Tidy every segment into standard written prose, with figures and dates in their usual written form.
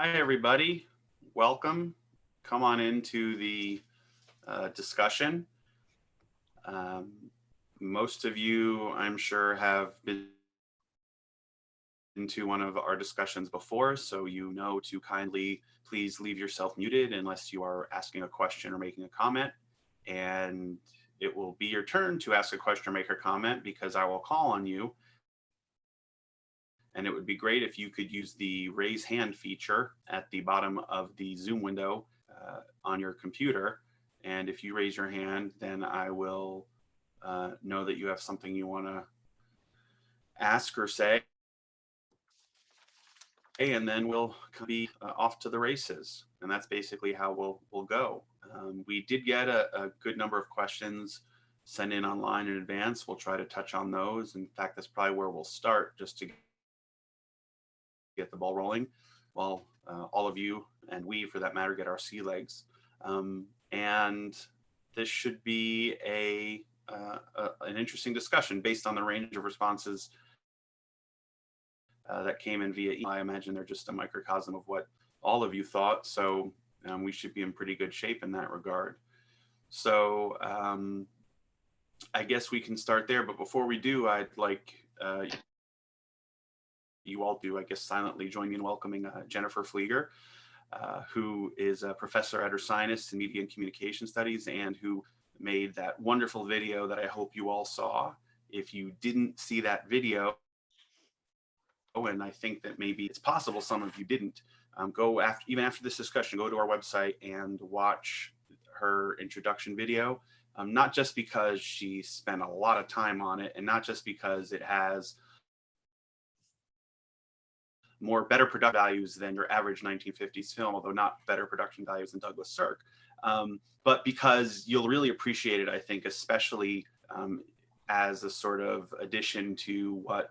Hi, everybody. Welcome. Come on into the discussion. Most of you, I'm sure, have been into one of our discussions before, so you know to kindly please leave yourself muted unless you are asking a question or making a comment. And it will be your turn to ask a question or make a comment because I will call on you. And it would be great if you could use the raise hand feature at the bottom of the Zoom window on your computer. And if you raise your hand, then I will know that you have something you want to ask or say. And then we'll be off to the races. And that's basically how we'll go. We did get a good number of questions sent in online in advance. We'll try to touch on those. In fact, that's probably where we'll start, just to get the ball rolling while all of you, and we for that matter, get our sea legs. And this should be an interesting discussion based on the range of responses that came in via email. I imagine they're just a microcosm of what all of you thought. So we should be in pretty good shape in that regard. So I guess we can start there. But before we do, I'd like you all to, I guess, silently join me in welcoming Jennifer Fleeger, who is a professor at Ursinus in Media and Communication Studies and who made that wonderful video that I hope you all saw. If you didn't see that video, and I think that maybe it's possible some of you didn't, go even after this discussion, go to our website and watch her introduction video. Not just because she spent a lot of time on it, and not just because it has better production values than your average 1950s film, although not better production values than Douglas Sirk, but because you'll really appreciate it, I think, especially as a sort of addition to what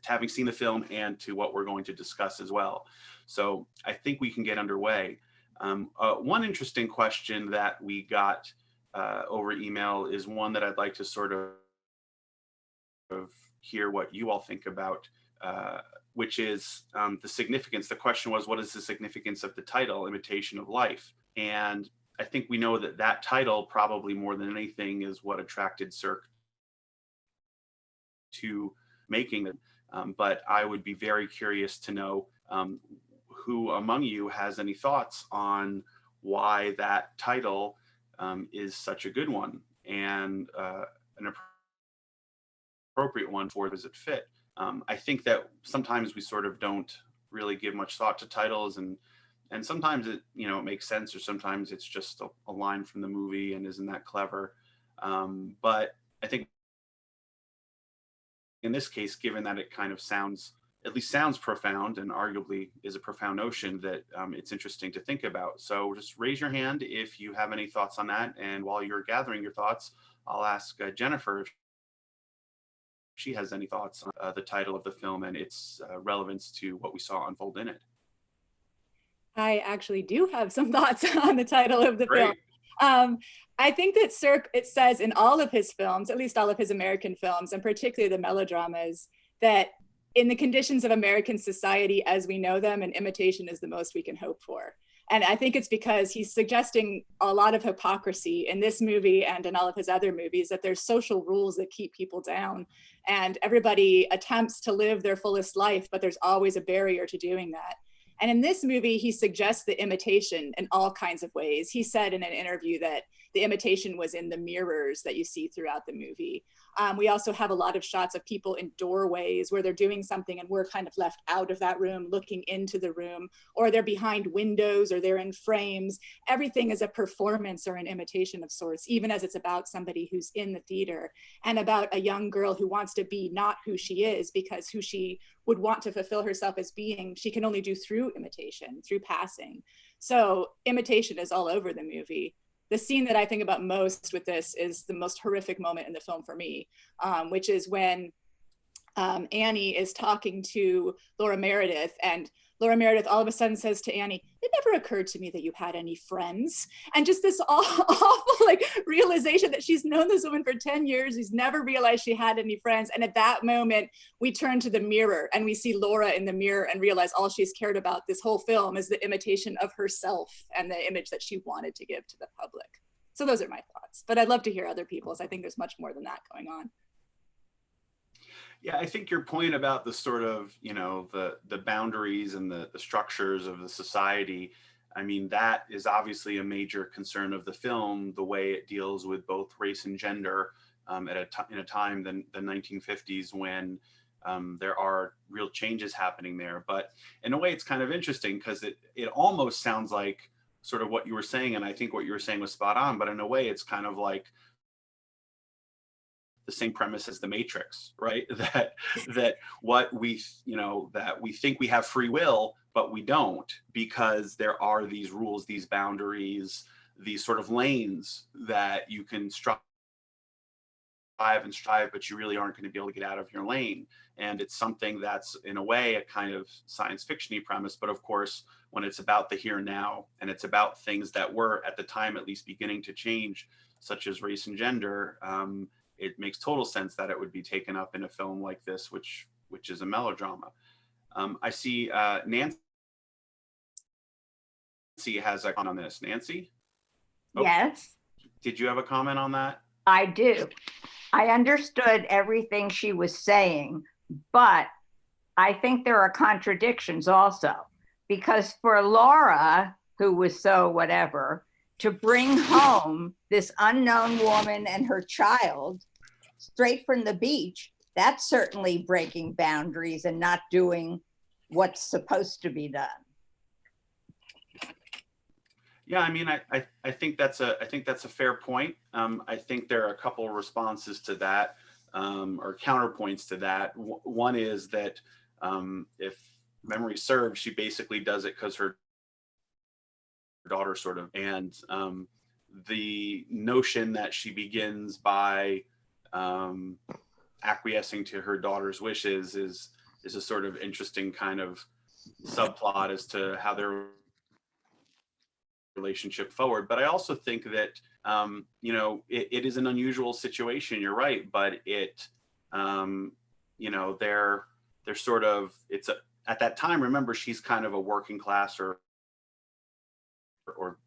having seen the film and to what we're going to discuss as well. So I think we can get underway. One interesting question that we got over email is one that I'd like to sort of hear what you all think about, which is the significance. The question was, what is the significance of the title, Imitation of Life? And I think we know that that title, probably more than anything, is what attracted Sirk to making it. But I would be very curious to know who among you has any thoughts on why that title is such a good one and an appropriate one for does it fit. I think that sometimes we sort of don't really give much thought to titles, and sometimes it it makes sense, or sometimes it's just a line from the movie and isn't that clever. But I think in this case, given that it kind of at least sounds profound, and arguably is a profound notion, that it's interesting to think about. So just raise your hand if you have any thoughts on that. And while you're gathering your thoughts, I'll ask Jennifer if she has any thoughts on the title of the film and its relevance to what we saw unfold in it. I actually do have some thoughts on the title of the Great. film. I think that Sirk, it says in all of his films, at least all of his American films, and particularly the melodramas, that in the conditions of American society as we know them, an imitation is the most we can hope for. And I think it's because he's suggesting a lot of hypocrisy in this movie and in all of his other movies, that there's social rules that keep people down and everybody attempts to live their fullest life, but there's always a barrier to doing that. And in this movie, he suggests the imitation in all kinds of ways. He said in an interview that the imitation was in the mirrors that you see throughout the movie. We also have a lot of shots of people in doorways where they're doing something and we're kind of left out of that room looking into the room, or they're behind windows, or they're in frames. Everything is a performance or an imitation of sorts, even as it's about somebody who's in the theater and about a young girl who wants to be not who she is, because who she would want to fulfill herself as being, she can only do through imitation, through passing. So imitation is all over the movie. The scene that I think about most with this is the most horrific moment in the film for me, which is when Annie is talking to Laura Meredith, and Laura Meredith all of a sudden says to Annie, it never occurred to me that you had any friends. And just this awful like realization that she's known this woman for 10 years. She's never realized she had any friends. And at that moment, we turn to the mirror and we see Laura in the mirror and realize all she's cared about this whole film is the imitation of herself and the image that she wanted to give to the public. So those are my thoughts, but I'd love to hear other people's. I think there's much more than that going on. Yeah, I think your point about the sort of, you know, the boundaries and the structures of the society, I mean, that is obviously a major concern of the film, the way it deals with both race and gender in a time, the 1950s, when there are real changes happening there. But in a way, it's kind of interesting because it almost sounds like sort of what you were saying, and I think what you were saying was spot on, but in a way, it's kind of like the same premise as the Matrix, right? that what we, you know, that we think we have free will, but we don't, because there are these rules, these boundaries, these sort of lanes that you can strive and strive, but you really aren't going to be able to get out of your lane. And it's something that's in a way a kind of science fiction-y premise, but of course, when it's about the here and now, and it's about things that were at the time at least beginning to change, such as race and gender, it makes total sense that it would be taken up in a film like this, which is a melodrama. I see Nancy has a comment on this. Nancy? Oh, yes. Did you have a comment on that? I do. I understood everything she was saying, but I think there are contradictions also, because for Laura, who was so whatever, to bring home this unknown woman and her child straight from the beach, that's certainly breaking boundaries and not doing what's supposed to be done. Yeah, I mean, I think that's a fair point. I think there are a couple of responses to that, or counterpoints to that. One is that if memory serves, she basically does it because her daughter sort of, and the notion that she begins by acquiescing to her daughter's wishes is a sort of interesting kind of subplot as to how their relationship forward. But I also think that you know, it is an unusual situation, you're right, but it you know, they're sort of, it's at that time, remember, she's kind of a working class or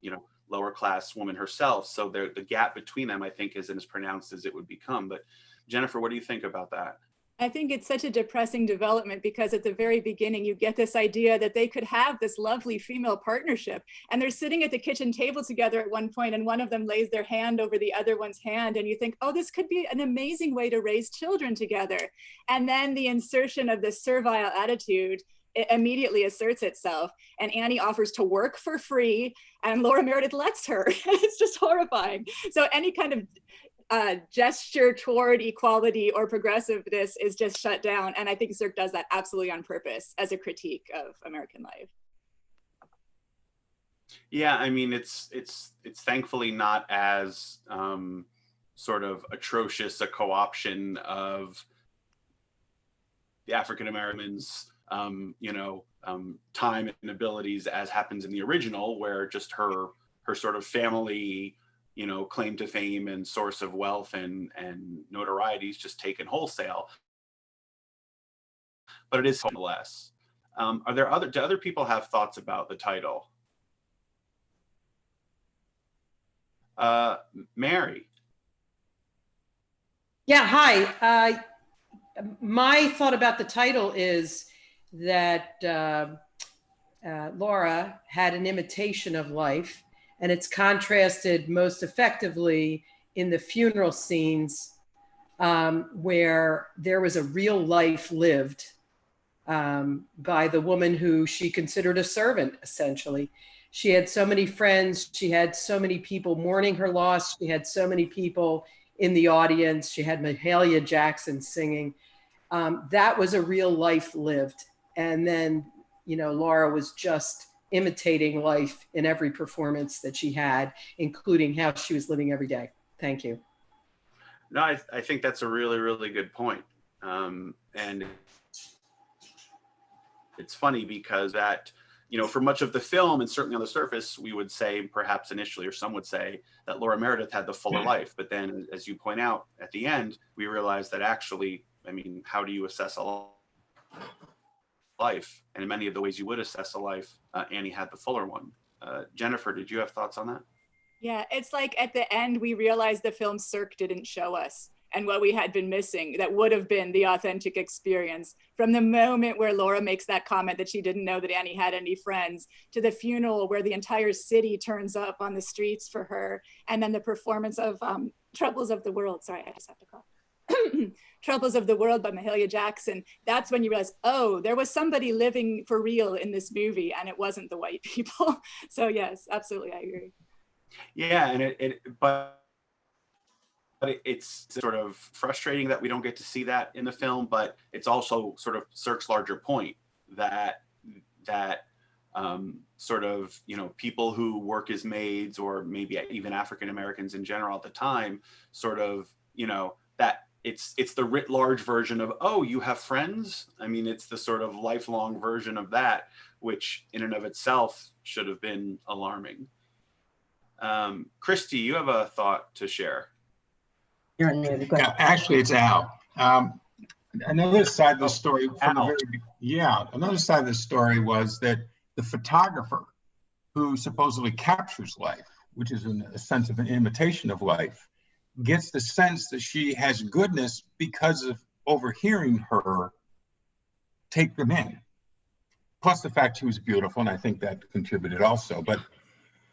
you know, lower class woman herself, so the gap between them, I think, isn't as pronounced as it would become. But Jennifer, what do you think about that? I think it's such a depressing development, because at the very beginning, you get this idea that they could have this lovely female partnership, and they're sitting at the kitchen table together at one point, and one of them lays their hand over the other one's hand, and you think, oh, this could be an amazing way to raise children together. And then the insertion of this servile attitude, it immediately asserts itself, and Annie offers to work for free, and Laura Meredith lets her. It's just horrifying. So any kind of gesture toward equality or progressiveness is just shut down. And I think Cirque does that absolutely on purpose as a critique of American life. Yeah, I mean, it's thankfully not as sort of atrocious a co-option of the African Americans, you know, time and abilities as happens in the original, where just her sort of family, you know, claim to fame and source of wealth and notoriety is just taken wholesale. But it is nonetheless. Do other people have thoughts about the title? Mary. Yeah, hi. My thought about the title is that Laura had an imitation of life, and it's contrasted most effectively in the funeral scenes where there was a real life lived by the woman who she considered a servant, essentially. She had so many friends. She had so many people mourning her loss. She had so many people in the audience. She had Mahalia Jackson singing. That was a real life lived. And then, you know, Laura was just imitating life in every performance that she had, including how she was living every day. Thank you. No, I think that's a really, really good point. And it's funny because that, you know, for much of the film, and certainly on the surface, we would say perhaps initially, or some would say, that Laura Meredith had the fuller life. But then, as you point out, at the end, we realize that actually, I mean, how do you assess a life? And in many of the ways you would assess a life, Annie had the fuller one. Jennifer, did you have thoughts on that? Yeah, it's like at the end, we realized the film Cirque didn't show us, and what we had been missing that would have been the authentic experience. From the moment where Laura makes that comment that she didn't know that Annie had any friends, to the funeral where the entire city turns up on the streets for her, and then the performance of Troubles of the World. Sorry, I just have to cough. Troubles of the World by Mahalia Jackson. That's when you realize, oh, there was somebody living for real in this movie, and it wasn't the white people. So yes, absolutely, I agree. Yeah, and it's sort of frustrating that we don't get to see that in the film, but it's also sort of Cirque's larger point that sort of, you know, people who work as maids, or maybe even African Americans in general at the time, sort of, you know, that it's the writ large version of, oh, you have friends. I mean, it's the sort of lifelong version of that, which in and of itself should have been alarming. Christy, you have a thought to share. You're in there. Yeah, actually, it's Al. Another side of the story from the very, another side of the story was that the photographer who supposedly captures life, which is in a sense of an imitation of life, gets the sense that she has goodness because of overhearing her take them in. Plus the fact she was beautiful, and I think that contributed also. But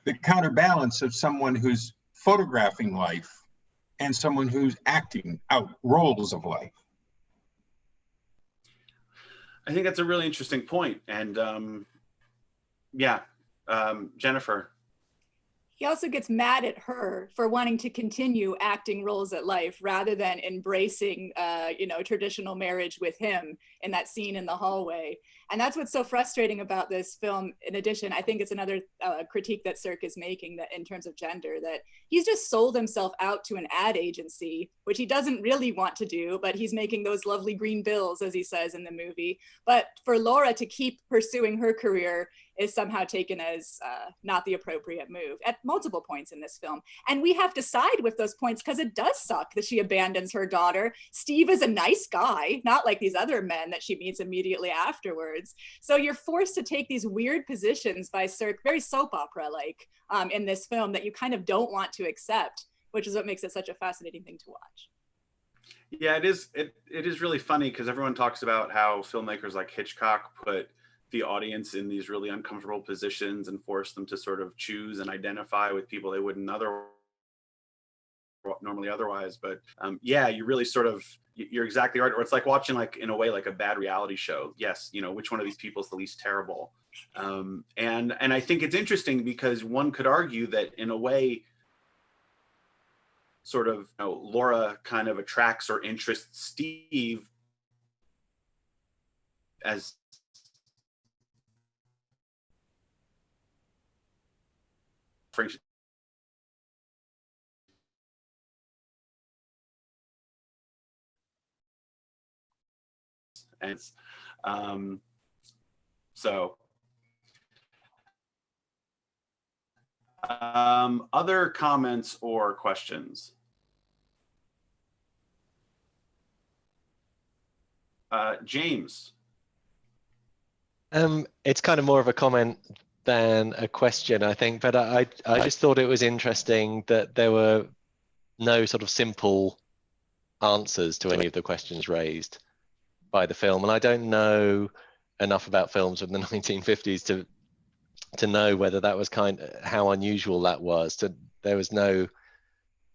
the counterbalance of someone who's photographing life and someone who's acting out roles of life. I think that's a really interesting point. And Jennifer. He also gets mad at her for wanting to continue acting roles at life rather than embracing, traditional marriage with him in that scene in the hallway. And that's what's so frustrating about this film. In addition, I think it's another critique that Cirque is making, that in terms of gender, that he's just sold himself out to an ad agency, which he doesn't really want to do, but he's making those lovely green bills, as he says in the movie. But for Laura to keep pursuing her career is somehow taken as not the appropriate move at multiple points in this film. And we have to side with those points because it does suck that she abandons her daughter. Steve is a nice guy, not like these other men that she meets immediately afterwards. So you're forced to take these weird positions by Cirque, very soap opera-like, in this film that you kind of don't want to accept, which is what makes it such a fascinating thing to watch. Yeah, it is really funny because everyone talks about how filmmakers like Hitchcock put the audience in these really uncomfortable positions and force them to sort of choose and identify with people they wouldn't normally otherwise. But you really sort of, you're exactly right. Or it's like watching, like, in a way, like a bad reality show. Yes, you know, which one of these people is the least terrible? And I think it's interesting because one could argue that in a way, sort of, you know, Laura kind of attracts or interests Steve as French. And other comments or questions? James. It's kind of more of a comment than a question, I think, but I just thought it was interesting that there were no sort of simple answers to any of the questions raised by the film. And I don't know enough about films from the 1950s to know whether that was how unusual that was. There was no,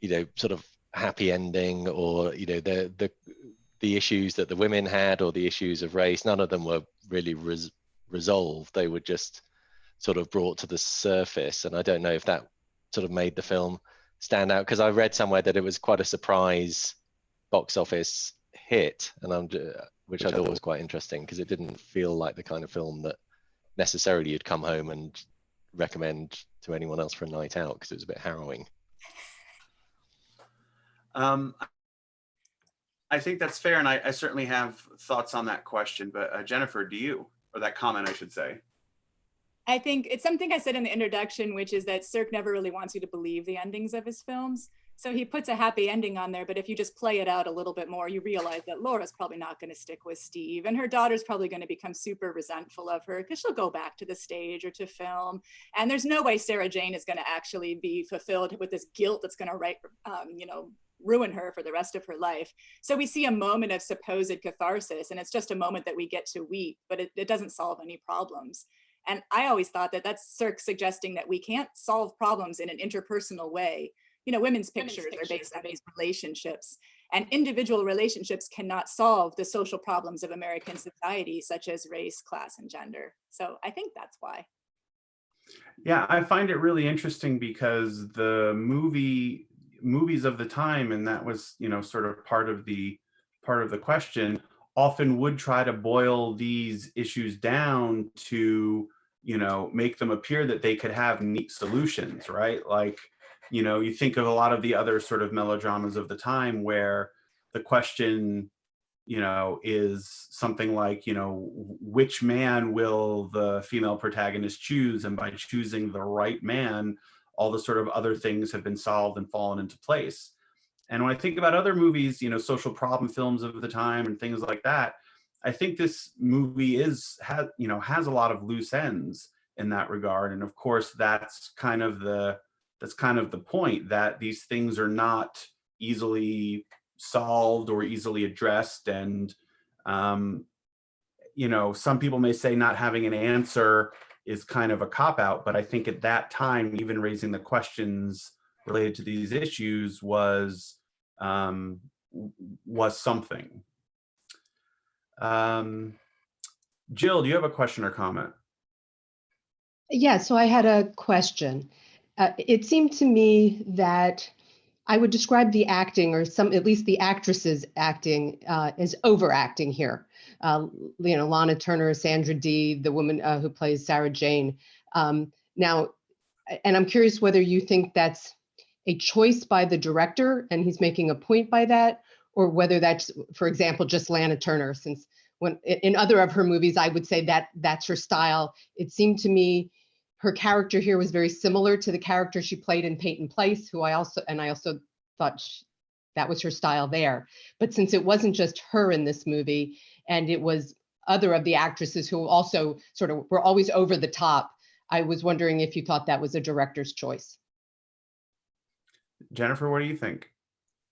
you know, sort of happy ending, or, you know, the issues that the women had, or the issues of race. None of them were really resolved. They were just sort of brought to the surface. And I don't know if that sort of made the film stand out, because I read somewhere that it was quite a surprise box office hit, and which I thought was quite interesting, because it didn't feel like the kind of film that necessarily you'd come home and recommend to anyone else for a night out, because it was a bit harrowing. I think that's fair, and I certainly have thoughts on that question, but Jennifer, do you? or that comment, I should say. I think it's something I said in the introduction, which is that Cirque never really wants you to believe the endings of his films. So he puts a happy ending on there, but if you just play it out a little bit more, you realize that Laura's probably not going to stick with Steve, and her daughter's probably going to become super resentful of her because she'll go back to the stage or to film. And there's no way Sarah Jane is going to actually be fulfilled with this guilt that's going to ruin her for the rest of her life. So we see a moment of supposed catharsis, and it's just a moment that we get to weep, but it doesn't solve any problems. And I always thought that that's Cirque suggesting that we can't solve problems in an interpersonal way. You know, women's pictures are based on these relationships, and individual relationships cannot solve the social problems of American society, such as race, class, and gender. So I think that's why. Yeah, I find it really interesting because the movies of the time, and that was, you know, sort of part of the question, often would try to boil these issues down to, you know, make them appear that they could have neat solutions, right? Like, you know, you think of a lot of the other sort of melodramas of the time where the question, you know, is something like, you know, which man will the female protagonist choose? And by choosing the right man, all the sort of other things have been solved and fallen into place. And when I think about other movies, you know, social problem films of the time and things like that, I think this movie has a lot of loose ends in that regard. And of course, that's kind of the point, that these things are not easily solved or easily addressed. And you know, some people may say not having an answer is kind of a cop-out, but I think at that time, even raising the questions related to these issues was something. Jill, do you have a question or comment? Yeah, so I had a question. It seemed to me that I would describe the acting, or at least the actresses acting, as overacting here. You know, Lana Turner, Sandra Dee, the woman who plays Sarah Jane. Now, and I'm curious whether you think that's a choice by the director and he's making a point by that, or whether that's, for example, just Lana Turner, since when in other of her movies, I would say that that's her style. It seemed to me her character here was very similar to the character she played in Peyton Place, who I also thought that was her style there. But since it wasn't just her in this movie, and it was other of the actresses who also sort of were always over the top, I was wondering if you thought that was a director's choice. Jennifer, what do you think?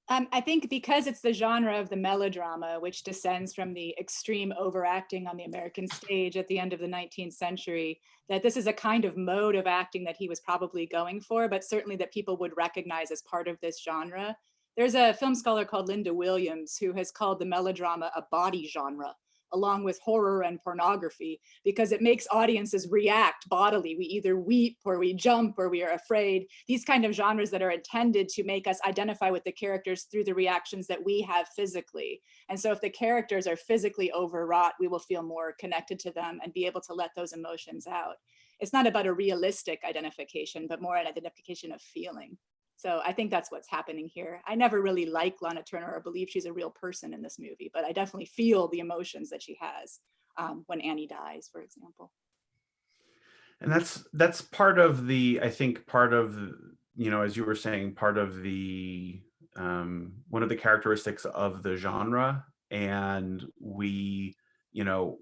I think because it's the genre of the melodrama, which descends from the extreme overacting on the American stage at the end of the 19th century, that this is a kind of mode of acting that he was probably going for, but certainly that people would recognize as part of this genre. There's a film scholar called Linda Williams who has called the melodrama a body genre, along with horror and pornography, because it makes audiences react bodily. We either weep or we jump or we are afraid. These kind of genres that are intended to make us identify with the characters through the reactions that we have physically. And so if the characters are physically overwrought, we will feel more connected to them and be able to let those emotions out. It's not about a realistic identification, but more an identification of feeling. So I think that's what's happening here. I never really like Lana Turner or believe she's a real person in this movie, but I definitely feel the emotions that she has when Annie dies, for example. And that's part of the, I think part of, you know, as you were saying, part of the, one of the characteristics of the genre. And we, you know,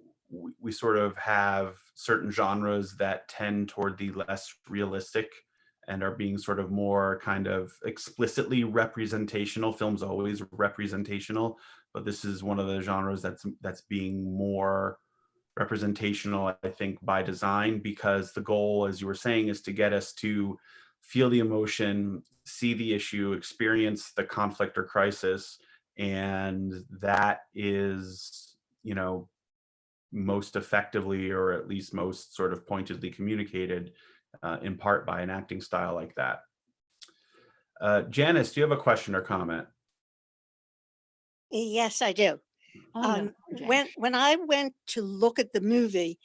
we sort of have certain genres that tend toward the less realistic and are being sort of more kind of explicitly representational. Film's always representational, but this is one of the genres that's being more representational, I think, by design, because the goal, as you were saying, is to get us to feel the emotion, see the issue, experience the conflict or crisis. And that is, you know, most effectively, or at least most sort of pointedly communicated in part by an acting style like that. Janice, do you have a question or comment? Yes, I do. Oh, no. When I went to look at the movie,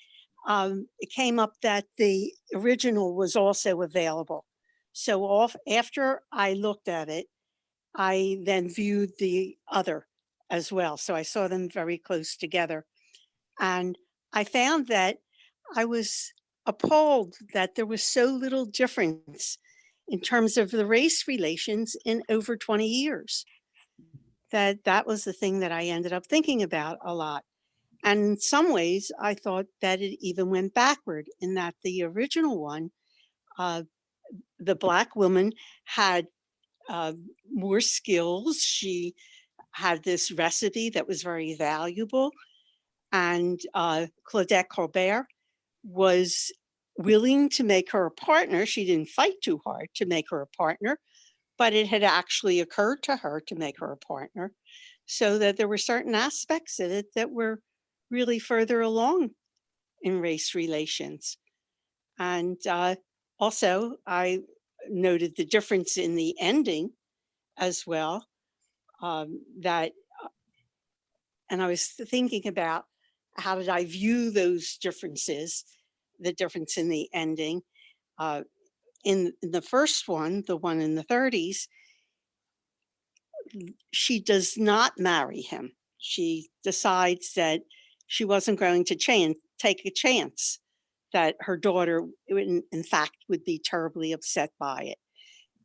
it came up that the original was also available. So after I looked at it, I then viewed the other as well. So I saw them very close together. And I found that I was appalled that there was so little difference in terms of the race relations in over 20 years. That was the thing that I ended up thinking about a lot. And in some ways, I thought that it even went backward in that the original one, the Black woman had more skills. She had this recipe that was very valuable. And Claudette Colbert was willing to make her a partner. She didn't fight too hard to make her a partner, but it had actually occurred to her to make her a partner, so that there were certain aspects of it that were really further along in race relations. And also, I noted the difference in the ending as well. And I was thinking about how did I view those differences, the difference in the ending. In the first one, the one in the 30s, she does not marry him. She decides that she wasn't going to take a chance that her daughter, in fact, would be terribly upset by it.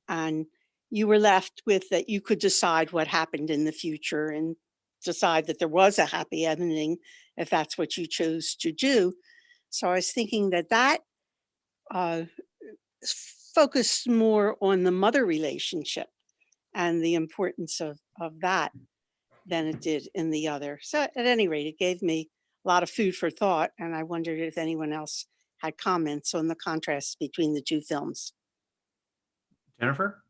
And you were left with that you could decide what happened in the future and decide that there was a happy ending if that's what you chose to do. So I was thinking that focused more on the mother relationship and the importance of that than it did in the other. So at any rate, it gave me a lot of food for thought. And I wondered if anyone else had comments on the contrast between the two films. Jennifer?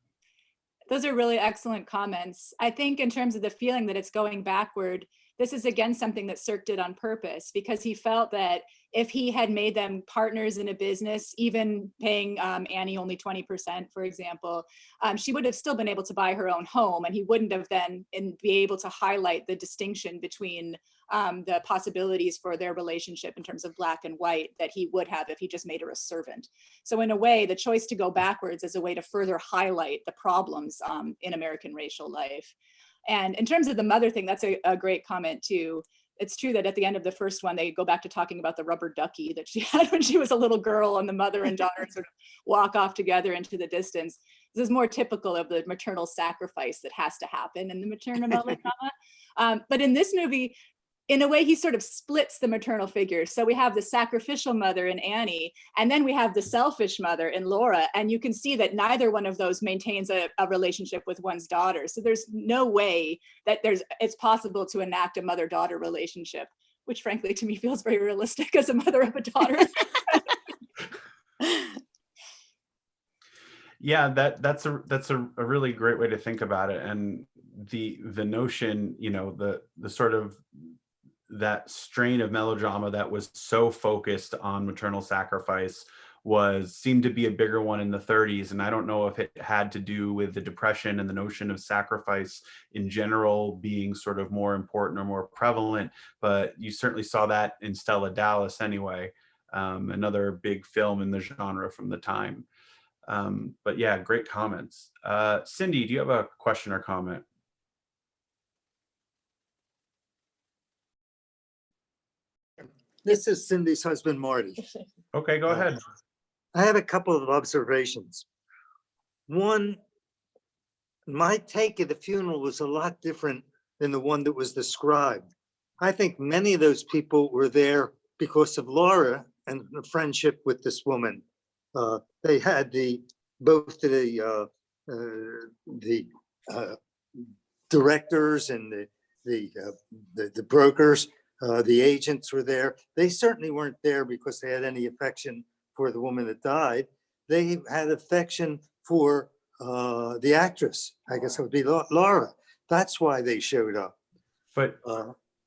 Those are really excellent comments. I think in terms of the feeling that it's going backward, this is again something that Cirque did on purpose, because he felt that if he had made them partners in a business, even paying Annie only 20%, for example, she would have still been able to buy her own home, and he wouldn't have then be able to highlight the distinction between the possibilities for their relationship in terms of black and white that he would have if he just made her a servant. So in a way, the choice to go backwards is a way to further highlight the problems in American racial life. And in terms of the mother thing, that's a great comment too. It's true that at the end of the first one, they go back to talking about the rubber ducky that she had when she was a little girl, and the mother and daughter sort of walk off together into the distance. This is more typical of the maternal sacrifice that has to happen in the maternal melodrama. But in this movie, in a way, he sort of splits the maternal figures. So we have the sacrificial mother in Annie, and then we have the selfish mother in Laura. And you can see that neither one of those maintains a relationship with one's daughter. So there's no way that it's possible to enact a mother-daughter relationship, which frankly to me feels very realistic as a mother of a daughter. Yeah, that's a really great way to think about it. And the notion, you know, the sort of that strain of melodrama that was so focused on maternal sacrifice seemed to be a bigger one in the 30s. And I don't know if it had to do with the Depression and the notion of sacrifice in general being sort of more important or more prevalent, but you certainly saw that in Stella Dallas anyway, another big film in the genre from the time. But yeah, great comments. Cindy, do you have a question or comment? This is Cindy's husband, Marty. Okay, go ahead. I have a couple of observations. One, my take of the funeral was a lot different than the one that was described. I think many of those people were there because of Laura and the friendship with this woman. They had both the directors and the brokers. The agents were there. They certainly weren't there because they had any affection for the woman that died. They had affection for the actress. I guess it would be Laura. That's why they showed up. But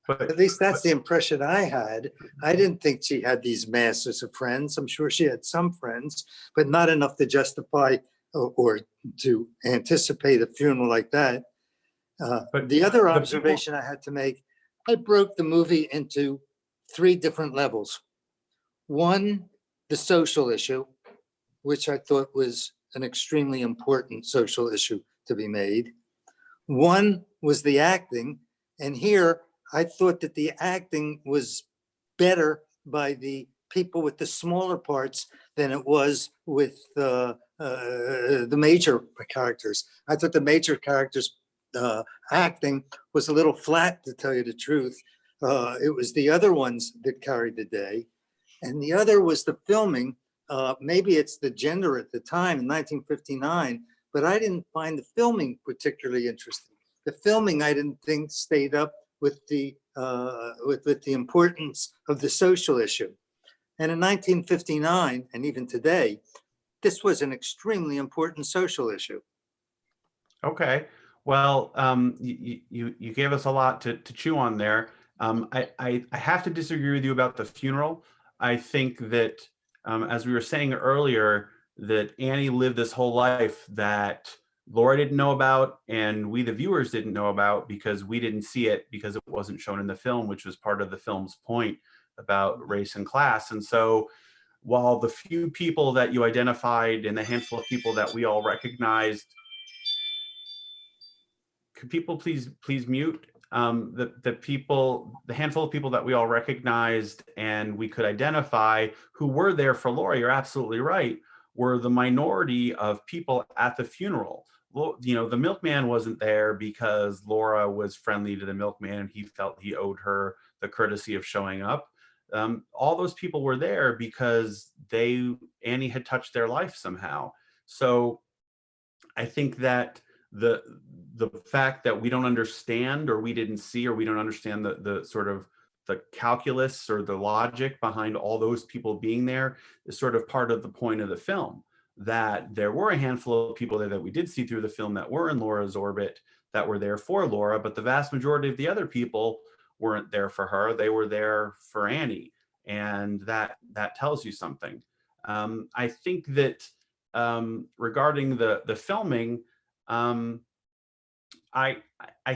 at least that's the impression I had. I didn't think she had these masses of friends. I'm sure she had some friends, but not enough to justify or to anticipate a funeral like that. But the other observation I had to make, I broke the movie into 3 different levels. One, the social issue, which I thought was an extremely important social issue to be made. One was the acting, and here I thought that the acting was better by the people with the smaller parts than it was with the major characters. I thought the major characters acting was a little flat, to tell you the truth. It was the other ones that carried the day. And the other was the filming. Maybe it's the gender at the time in 1959, but I didn't find the filming particularly interesting. The filming, I didn't think, stayed up with the importance of the social issue. And in 1959, and even today, this was an extremely important social issue. Okay. Well, you gave us a lot to chew on there. I have to disagree with you about the funeral. I think that, as we were saying earlier, that Annie lived this whole life that Laura didn't know about, and we, the viewers, didn't know about because we didn't see it because it wasn't shown in the film, which was part of the film's point about race and class. And so while the few people that you identified and the handful of people that we all recognized, could people please mute? The handful of people that we all recognized and we could identify who were there for Laura, you're absolutely right, were the minority of people at the funeral. You know, the milkman wasn't there because Laura was friendly to the milkman and he felt he owed her the courtesy of showing up. All those people were there because Annie had touched their life somehow. So I think that the fact that we don't understand, or we didn't see, or we don't understand the sort of the calculus or the logic behind all those people being there is sort of part of the point of the film. That there were a handful of people there that we did see through the film that were in Laura's orbit, that were there for Laura, but the vast majority of the other people weren't there for her. They were there for Annie, and that tells you something. I think that regarding the filming, I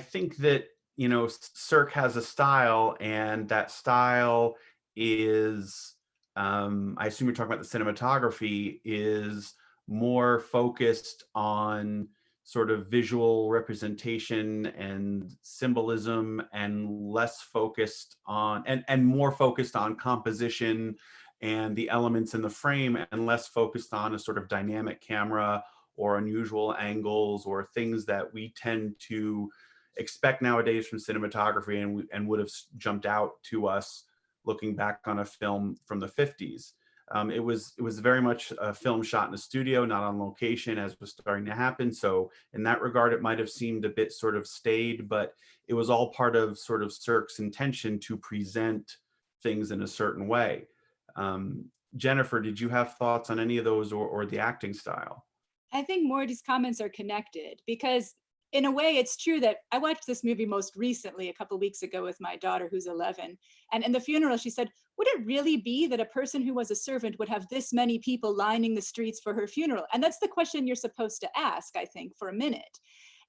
think that, you know, Cirque has a style, and that style is, I assume you're talking about the cinematography, is more focused on sort of visual representation and symbolism, and less focused on, and more focused on composition and the elements in the frame, and less focused on a sort of dynamic camera or unusual angles or things that we tend to expect nowadays from cinematography and would have jumped out to us looking back on a film from the 50s. It was very much a film shot in a studio, not on location, as was starting to happen. So in that regard, it might have seemed a bit sort of staid, but it was all part of sort of Cirque's intention to present things in a certain way. Jennifer, did you have thoughts on any of those, or the acting style? I think Morty's comments are connected, because in a way it's true that I watched this movie most recently a couple of weeks ago with my daughter, who's 11. And in the funeral, she said, would it really be that a person who was a servant would have this many people lining the streets for her funeral? And that's the question you're supposed to ask, I think, for a minute.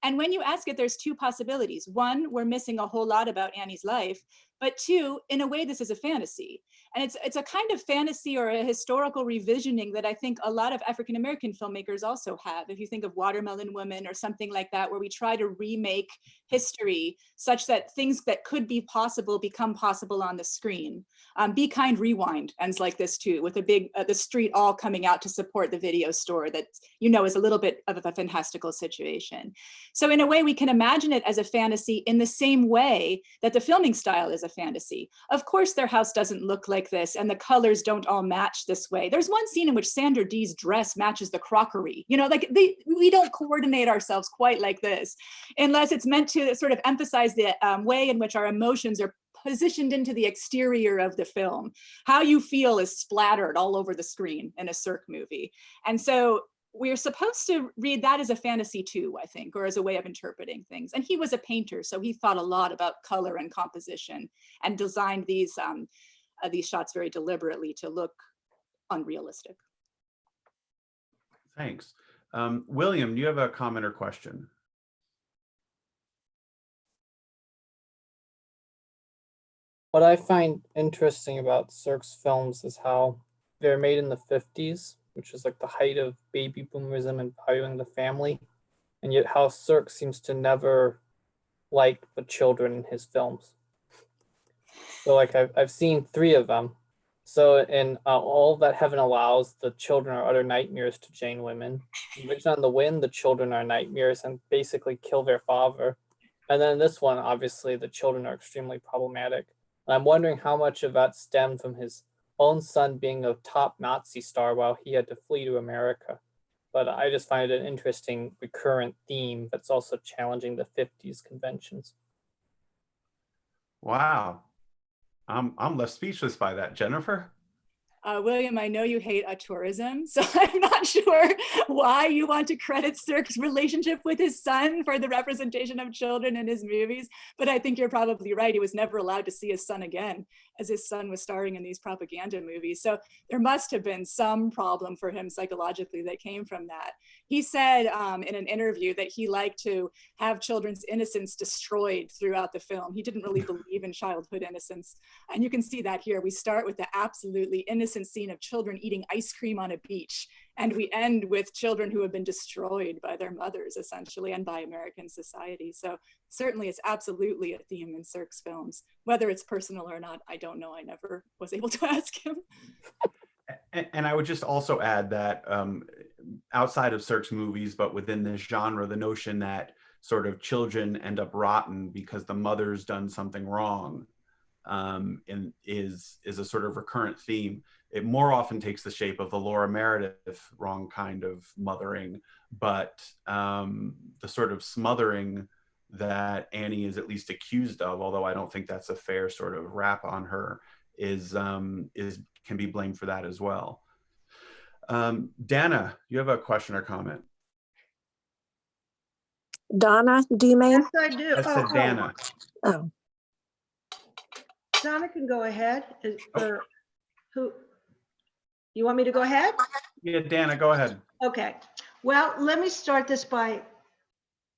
And when you ask it, there's two possibilities. One, we're missing a whole lot about Annie's life, but two, in a way, this is a fantasy. And it's a kind of fantasy or a historical revisioning that I think a lot of African-American filmmakers also have. If you think of Watermelon Woman or something like that, where we try to remake history such that things that could be possible become possible on the screen. Be Kind Rewind ends like this too, with a big, the street all coming out to support the video store that, you know, is a little bit of a fantastical situation. So in a way, we can imagine it as a fantasy in the same way that the filming style is a fantasy. Of course, their house doesn't look like this, and the colors don't all match this way. There's one scene in which Sandra Dee's dress matches the crockery. You know, like we don't coordinate ourselves quite like this, unless it's meant to sort of emphasize the way in which our emotions are positioned into the exterior of the film. How you feel is splattered all over the screen in a Cirque movie. And so we're supposed to read that as a fantasy too, I think, or as a way of interpreting things. And he was a painter, so he thought a lot about color and composition and designed these shots very deliberately to look unrealistic. Thanks. William, do you have a comment or question? What I find interesting about Cirque's films is how they're made in the 50s, which is like the height of baby boomerism and valuing the family, and yet how Cirque seems to never like the children in his films. So like I've seen 3 of them, So in All That Heaven Allows, the children are utter nightmares to Jane women. In Vision on the Wind, the children are nightmares and basically kill their father. And then this one, obviously, the children are extremely problematic. And I'm wondering how much of that stemmed from his own son being a top Nazi star while he had to flee to America. But I just find it an interesting recurrent theme that's also challenging the 50s conventions. Wow. I'm left speechless by that. Jennifer? William, I know you hate auteurism, so I'm not sure why you want to credit Cirque's relationship with his son for the representation of children in his movies, but I think you're probably right. He was never allowed to see his son again, as his son was starring in these propaganda movies. So there must have been some problem for him psychologically that came from that. He said in an interview that he liked to have children's innocence destroyed throughout the film. He didn't really believe in childhood innocence. And you can see that here. We start with the absolutely innocent scene of children eating ice cream on a beach. And we end with children who have been destroyed by their mothers, essentially, and by American society. So certainly it's absolutely a theme in Cirque's films. Whether it's personal or not, I don't know. I never was able to ask him. And I would just also add that outside of Cirque's movies, but within this genre, the notion that sort of children end up rotten because the mother's done something wrong and is a sort of recurrent theme. It more often takes the shape of the Laura Meredith wrong kind of mothering, but the sort of smothering that Annie is at least accused of, although I don't think that's a fair sort of rap on her, is can be blamed for that as well. Dana, you have a question or comment? Donna, do you mean? Yes, I do. I said Dana. Oh. Donna can go ahead. Or who? You want me to go ahead? Yeah, Dana, go ahead. Okay. Well, let me start this by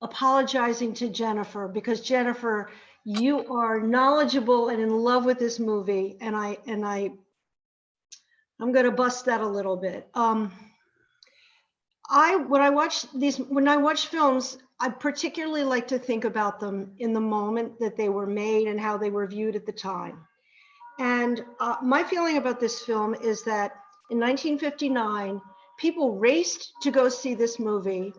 apologizing to Jennifer, because Jennifer, you are knowledgeable and in love with this movie, and I'm going to bust that a little bit. When I watch films, I particularly like to think about them in the moment that they were made and how they were viewed at the time. And my feeling about this film is that in 1959, people raced to go see this movie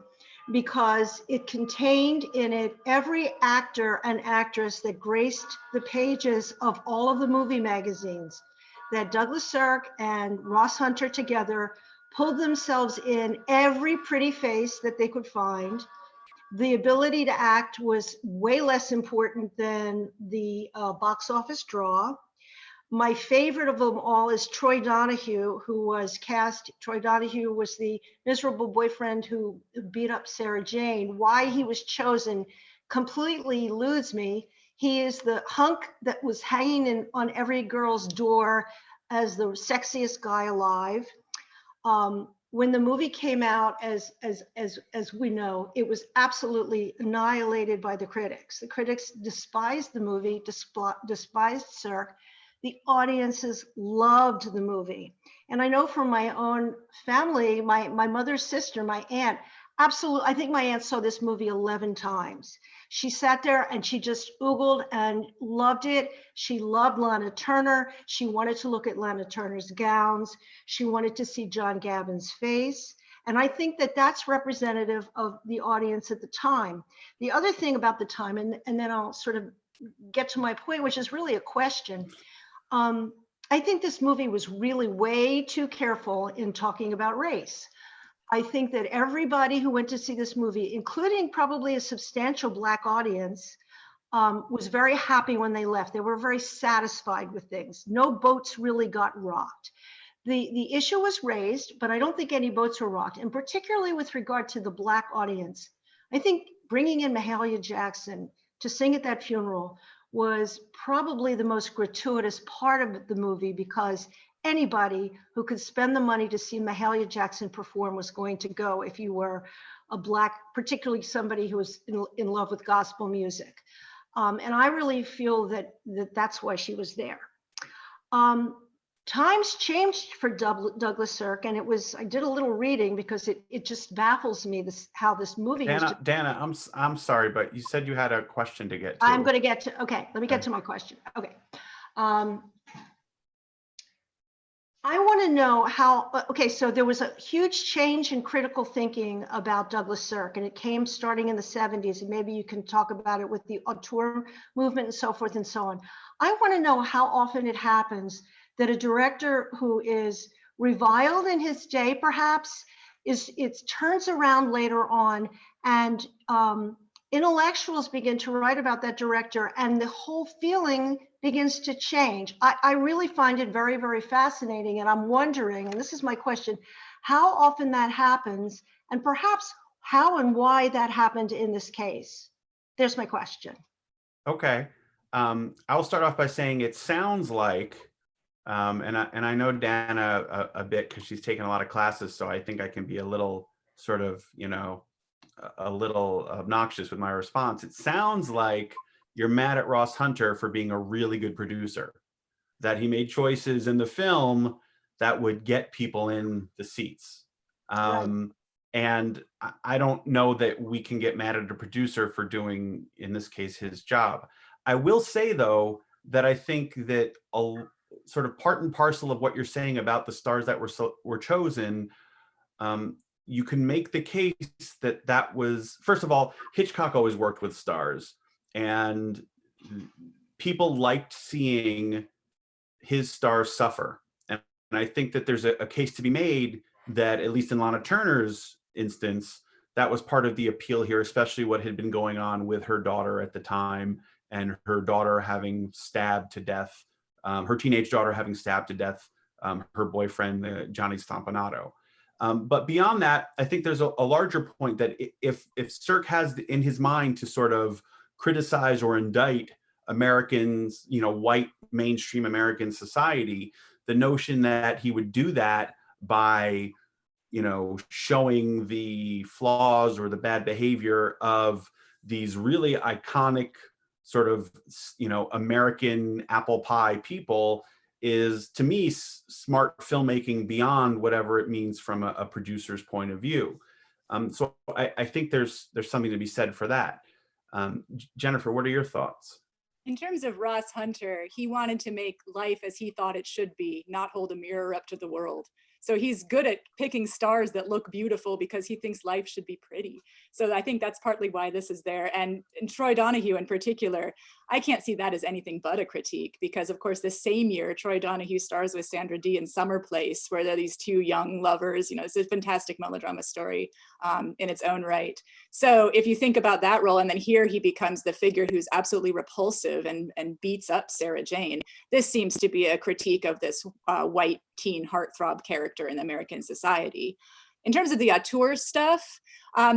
because it contained in it every actor and actress that graced the pages of all of the movie magazines that Douglas Sirk and Ross Hunter together pulled themselves in, every pretty face that they could find. The ability to act was way less important than the box office draw. My favorite of them all is Troy Donahue, who was cast. Troy Donahue was the miserable boyfriend who beat up Sarah Jane. Why he was chosen completely eludes me. He is the hunk that was hanging on every girl's door as the sexiest guy alive. When the movie came out, as we know, it was absolutely annihilated by the critics. The critics despised the movie, despised Sirk. The audiences loved the movie. And I know from my own family, my mother's sister, my aunt, absolutely, I think my aunt saw this movie 11 times. She sat there and she just oogled and loved it. She loved Lana Turner. She wanted to look at Lana Turner's gowns. She wanted to see John Gabin's face. And I think that that's representative of the audience at the time. The other thing about the time, and then I'll sort of get to my point, which is really a question. I think this movie was really way too careful in talking about race. I think that everybody who went to see this movie, including probably a substantial Black audience, was very happy when they left. They were very satisfied with things. No boats really got rocked. The issue was raised, but I don't think any boats were rocked. And particularly with regard to the Black audience, I think bringing in Mahalia Jackson to sing at that funeral was probably the most gratuitous part of the movie, because anybody who could spend the money to see Mahalia Jackson perform was going to go if you were a Black, particularly somebody who was in love with gospel music. And I really feel that that's why she was there. Times changed for Douglas Sirk, and I did a little reading because it just baffles me how this movie Dana, I'm sorry, but you said you had a question to get to. I'm going to get to, okay, let me get to my question. Okay. I want to know how, okay, so there was a huge change in critical thinking about Douglas Sirk, and it came starting in the 70s, and maybe you can talk about it with the Auteur movement and so forth and so on. I want to know how often it happens that a director who is reviled in his day, perhaps, it turns around later on, and intellectuals begin to write about that director, and the whole feeling begins to change. I really find it very, very fascinating. And I'm wondering, and this is my question, how often that happens, and perhaps how and why that happened in this case. There's my question. Okay. I'll start off by saying it sounds like, and I know Dana a bit because she's taken a lot of classes, so I think I can be a little sort of, a little obnoxious with my response. It sounds like you're mad at Ross Hunter for being a really good producer, that he made choices in the film that would get people in the seats. Right. And I don't know that we can get mad at a producer for doing, in this case, his job. I will say, though, that I think that sort of part and parcel of what you're saying about the stars that were chosen, you can make the case that was, first of all, Hitchcock always worked with stars, and people liked seeing his stars suffer. And I think that there's a case to be made that, at least in Lana Turner's instance, that was part of the appeal here, especially what had been going on with her daughter at the time, and her daughter having stabbed to death, her teenage daughter having stabbed to death her boyfriend, Johnny Stompanato. But beyond that, I think there's a larger point that if Sirk has in his mind to sort of criticize or indict Americans, white mainstream American society, the notion that he would do that by, showing the flaws or the bad behavior of these really iconic sort of, American apple pie people is, to me, smart filmmaking beyond whatever it means from a producer's point of view. So I think there's something to be said for that. Jennifer, what are your thoughts? In terms of Ross Hunter, he wanted to make life as he thought it should be, not hold a mirror up to the world. So he's good at picking stars that look beautiful because he thinks life should be pretty. So I think that's partly why this is there. And Troy Donahue in particular, I can't see that as anything but a critique, because of course the same year Troy Donahue stars with Sandra Dee in Summer Place, where they're these two young lovers. It's a fantastic melodrama story in its own right. So if you think about that role, and then here he becomes the figure who's absolutely repulsive and beats up Sarah Jane, this seems to be a critique of this white teen heartthrob character in American society. In terms of the auteur stuff,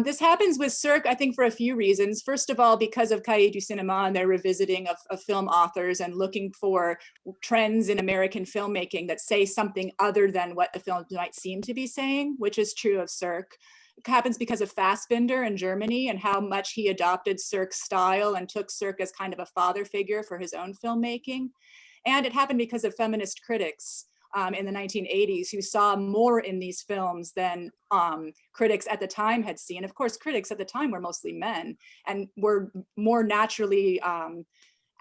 this happens with Sirk, I think, for a few reasons. First of all, because of Cahiers du Cinéma and their revisiting of film authors and looking for trends in American filmmaking that say something other than what the film might seem to be saying, which is true of Sirk. It happens because of Fassbinder in Germany and how much he adopted Sirk's style and took Sirk as kind of a father figure for his own filmmaking. And it happened because of feminist critics in the 1980s who saw more in these films than critics at the time had seen. Of course, critics at the time were mostly men and were more naturally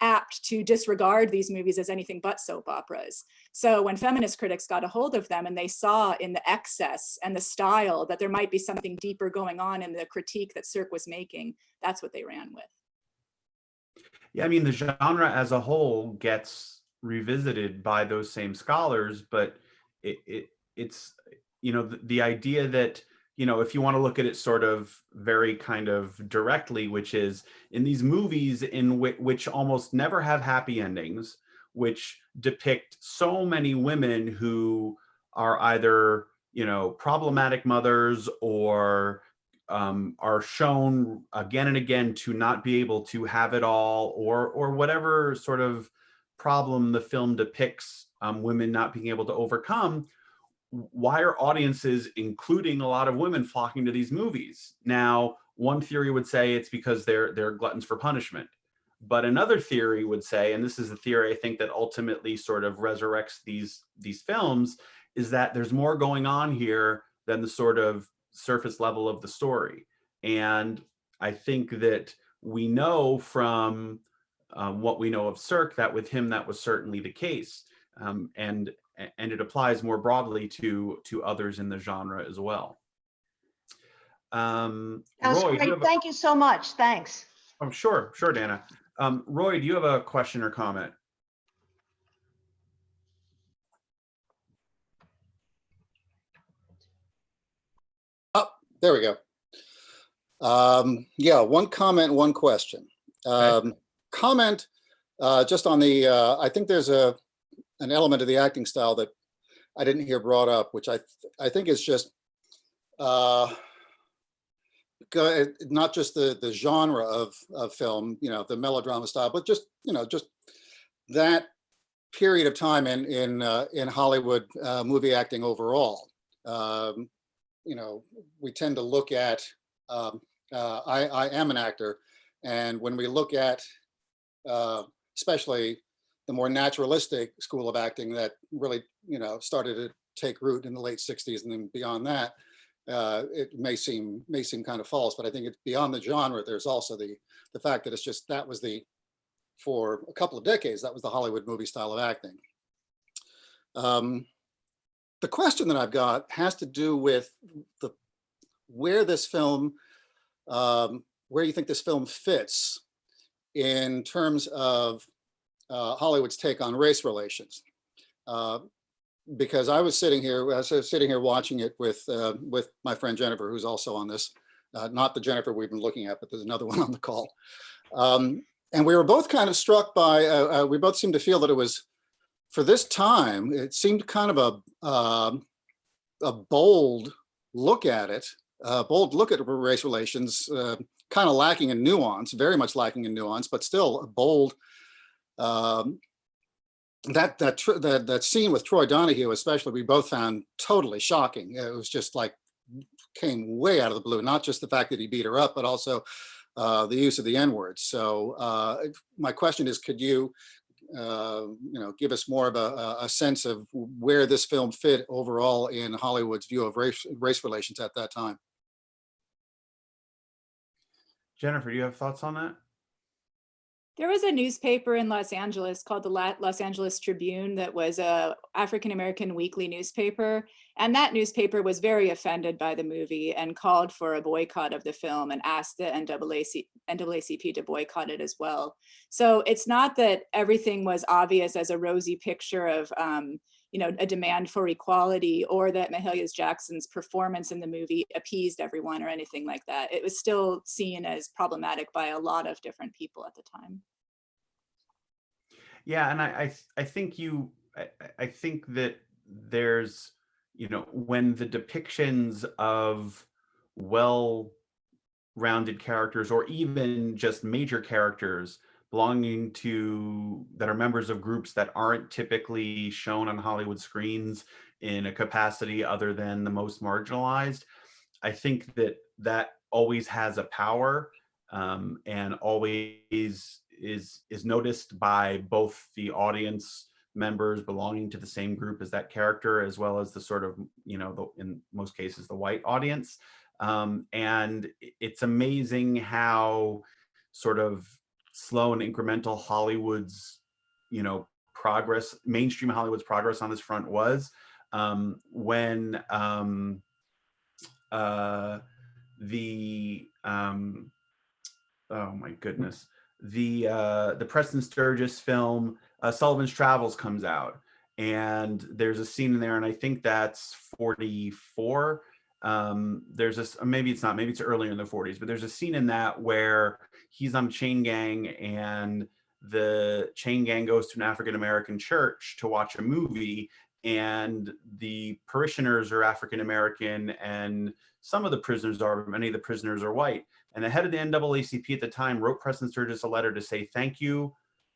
apt to disregard these movies as anything but soap operas. So when feminist critics got a hold of them and they saw in the excess and the style that there might be something deeper going on in the critique that Sirk was making, that's what they ran with. Yeah, I mean, the genre as a whole gets revisited by those same scholars, but it's, the idea that, if you want to look at it sort of very kind of directly, which is in these movies in which almost never have happy endings, which depict so many women who are either, problematic mothers or are shown again and again to not be able to have it all, or whatever sort of problem the film depicts women not being able to overcome. Why are audiences, including a lot of women, flocking to these movies? Now, one theory would say it's because they're gluttons for punishment. But another theory would say, and this is the theory I think that ultimately sort of resurrects these films, is that there's more going on here than the sort of surface level of the story. And I think that we know from what we know of Sirk that with him that was certainly the case. And and it applies more broadly to others in the genre as well. That was Roy, great. Thank you so much. Thanks. Oh, sure, Dana. Roy, do you have a question or comment? Oh, there we go. Yeah, one comment, one question. Comment just on the, I think there's an element of the acting style that I didn't hear brought up, which I think is just not just the genre of film, the melodrama style, but just just that period of time in Hollywood movie acting overall. We tend to look at, I am an actor, and when we look at especially the more naturalistic school of acting that really started to take root in the late 60s and then beyond that, it may seem kind of false, but I think it's beyond the genre. There's also the fact that it's just, that was for a couple of decades, that was the Hollywood movie style of acting. The question that I've got has to do with where this film, where you think this film fits in terms of Hollywood's take on race relations. Because I was sitting here watching it with my friend Jennifer, who's also on this, not the Jennifer we've been looking at, but there's another one on the call. And we were both kind of struck by, we both seemed to feel that it was, for this time, it seemed kind of a bold look at it, bold look at race relations, kind of lacking in nuance, very much lacking in nuance, but still a bold. That scene with Troy Donahue, especially, we both found totally shocking. It was just like, came way out of the blue. Not just the fact that he beat her up, but also the use of the N-word. So my question is, could you, give us more of a sense of where this film fit overall in Hollywood's view of race relations at that time? Jennifer, do you have thoughts on that? There was a newspaper in Los Angeles called the Los Angeles Tribune that was a African-American weekly newspaper. And that newspaper was very offended by the movie and called for a boycott of the film and asked the NAACP to boycott it as well. So it's not that everything was obvious as a rosy picture of a demand for equality, or that Mahalia Jackson's performance in the movie appeased everyone or anything like that. It was still seen as problematic by a lot of different people at the time. Yeah, and I think I think that there's, when the depictions of well-rounded characters, or even just major characters belonging to, that are members of groups that aren't typically shown on Hollywood screens in a capacity other than the most marginalized, I think that always has a power, and always is noticed by both the audience members belonging to the same group as that character, as well as the sort of, in most cases, the white audience. And it's amazing how sort of slow and incremental Hollywood's, progress, mainstream Hollywood's progress on this front was, when oh my goodness, the Preston Sturges film Sullivan's Travels comes out, and there's a scene in there, and I think that's 44. There's this, maybe it's not, maybe it's earlier in the 40s, but there's a scene in that where he's on a chain gang, and the chain gang goes to an African-American church to watch a movie, and the parishioners are African-American, and some of the prisoners are, many of the prisoners are white. And the head of the NAACP at the time wrote Preston Sturges a letter to say thank you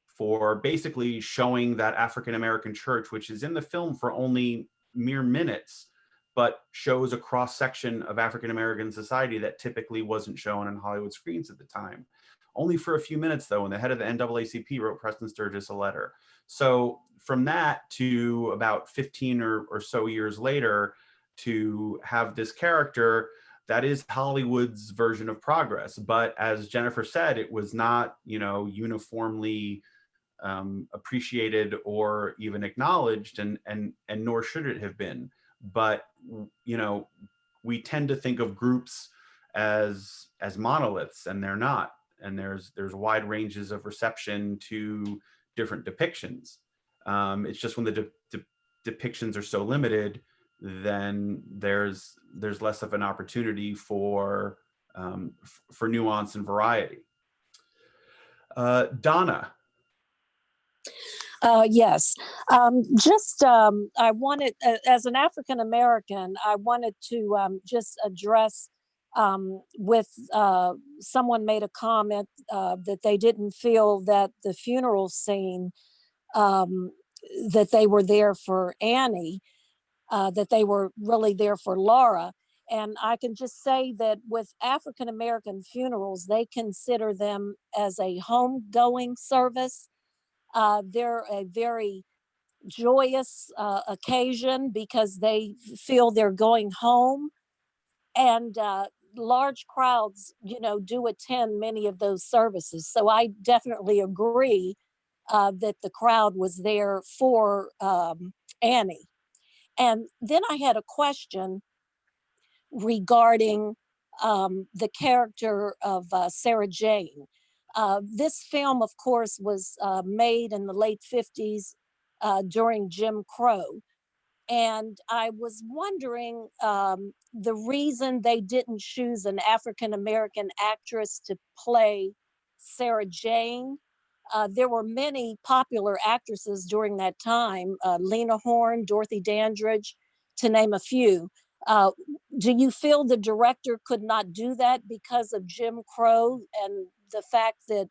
for basically showing that African-American church, which is in the film for only mere minutes, but shows a cross-section of African-American society that typically wasn't shown on Hollywood screens at the time. Only for a few minutes, though, and the head of the NAACP wrote Preston Sturges a letter. So from that to about 15 or so years later, to have this character that is Hollywood's version of progress. But as Jennifer said, it was not, uniformly appreciated or even acknowledged, and nor should it have been. But you know, we tend to think of groups as monoliths, and they're not. And there's wide ranges of reception to different depictions. It's just when the depictions are so limited, then there's less of an opportunity for nuance and variety. Donna. Yes, I wanted, as an African American, I wanted to just address with someone made a comment that they didn't feel that the funeral scene, that they were there for Annie, that they were really there for Laura. And I can just say that with African American funerals, they consider them as a homegoing service. They're a very joyous occasion because they feel they're going home, and large crowds, you know, do attend many of those services. So I definitely agree that the crowd was there for Annie. And then I had a question regarding the character of Sarah Jane. This film, of course, was made in the late 50s during Jim Crow. And I was wondering the reason they didn't choose an African American actress to play Sarah Jane. There were many popular actresses during that time, Lena Horne, Dorothy Dandridge, to name a few. Do you feel the director could not do that because of Jim Crow and the fact that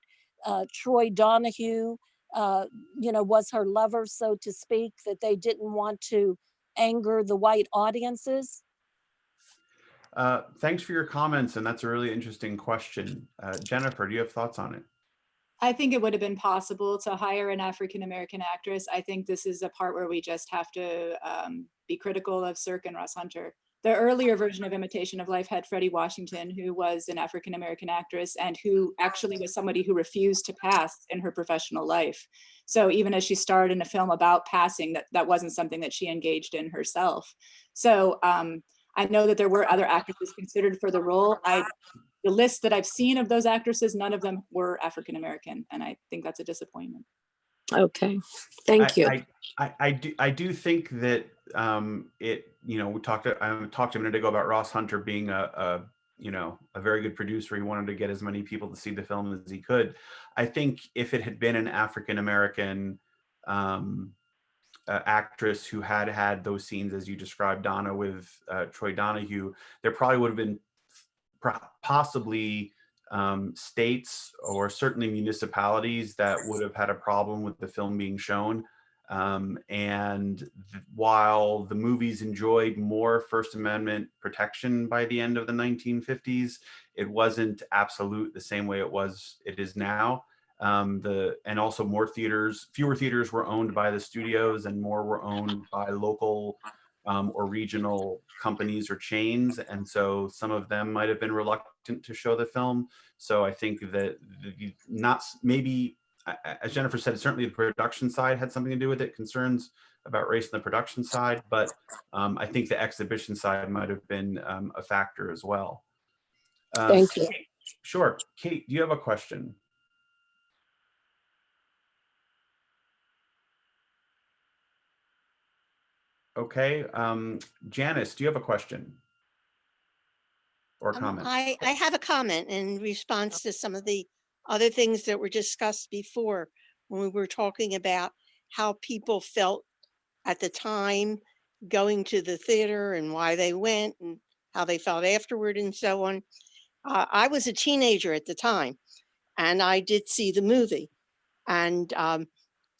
Troy Donahue, you know, was her lover, so to speak, that they didn't want to anger the white audiences? Thanks for your comments, and that's a really interesting question. Jennifer, do you have thoughts on it? I think it would have been possible to hire an African-American actress. I think this is a part where we just have to be critical of Sirk and Ross Hunter. The earlier version of Imitation of Life had Freddie Washington, who was an African-American actress and who actually was somebody who refused to pass in her professional life. So even as she starred in a film about passing, that wasn't something that she engaged in herself. So I know that there were other actresses considered for the role. The list that I've seen of those actresses, none of them were African American, and I think that's a disappointment. Okay, thank you. I do think that it, you know, I talked a minute ago about Ross Hunter being a you know, a very good producer. He wanted to get as many people to see the film as he could. I think if it had been an African American actress who had those scenes as you described, Donna, with Troy Donahue, there probably would have been possibly states or certainly municipalities that would have had a problem with the film being shown. While the movies enjoyed more First Amendment protection by the end of the 1950s, it wasn't absolute the same way it is now. And also fewer theaters were owned by the studios and more were owned by local or regional companies or chains. And so some of them might have been reluctant to show the film. So I think that as Jennifer said, certainly the production side had something to do with it, concerns about race on the production side, but I think the exhibition side might have been a factor as well. Thank you. Sure. Kate, do you have a question? Okay. Janice, do you have a question or comment? I have a comment in response to some of the other things that were discussed before when we were talking about how people felt at the time going to the theater and why they went and how they felt afterward and so on. I was a teenager at the time and I did see the movie, and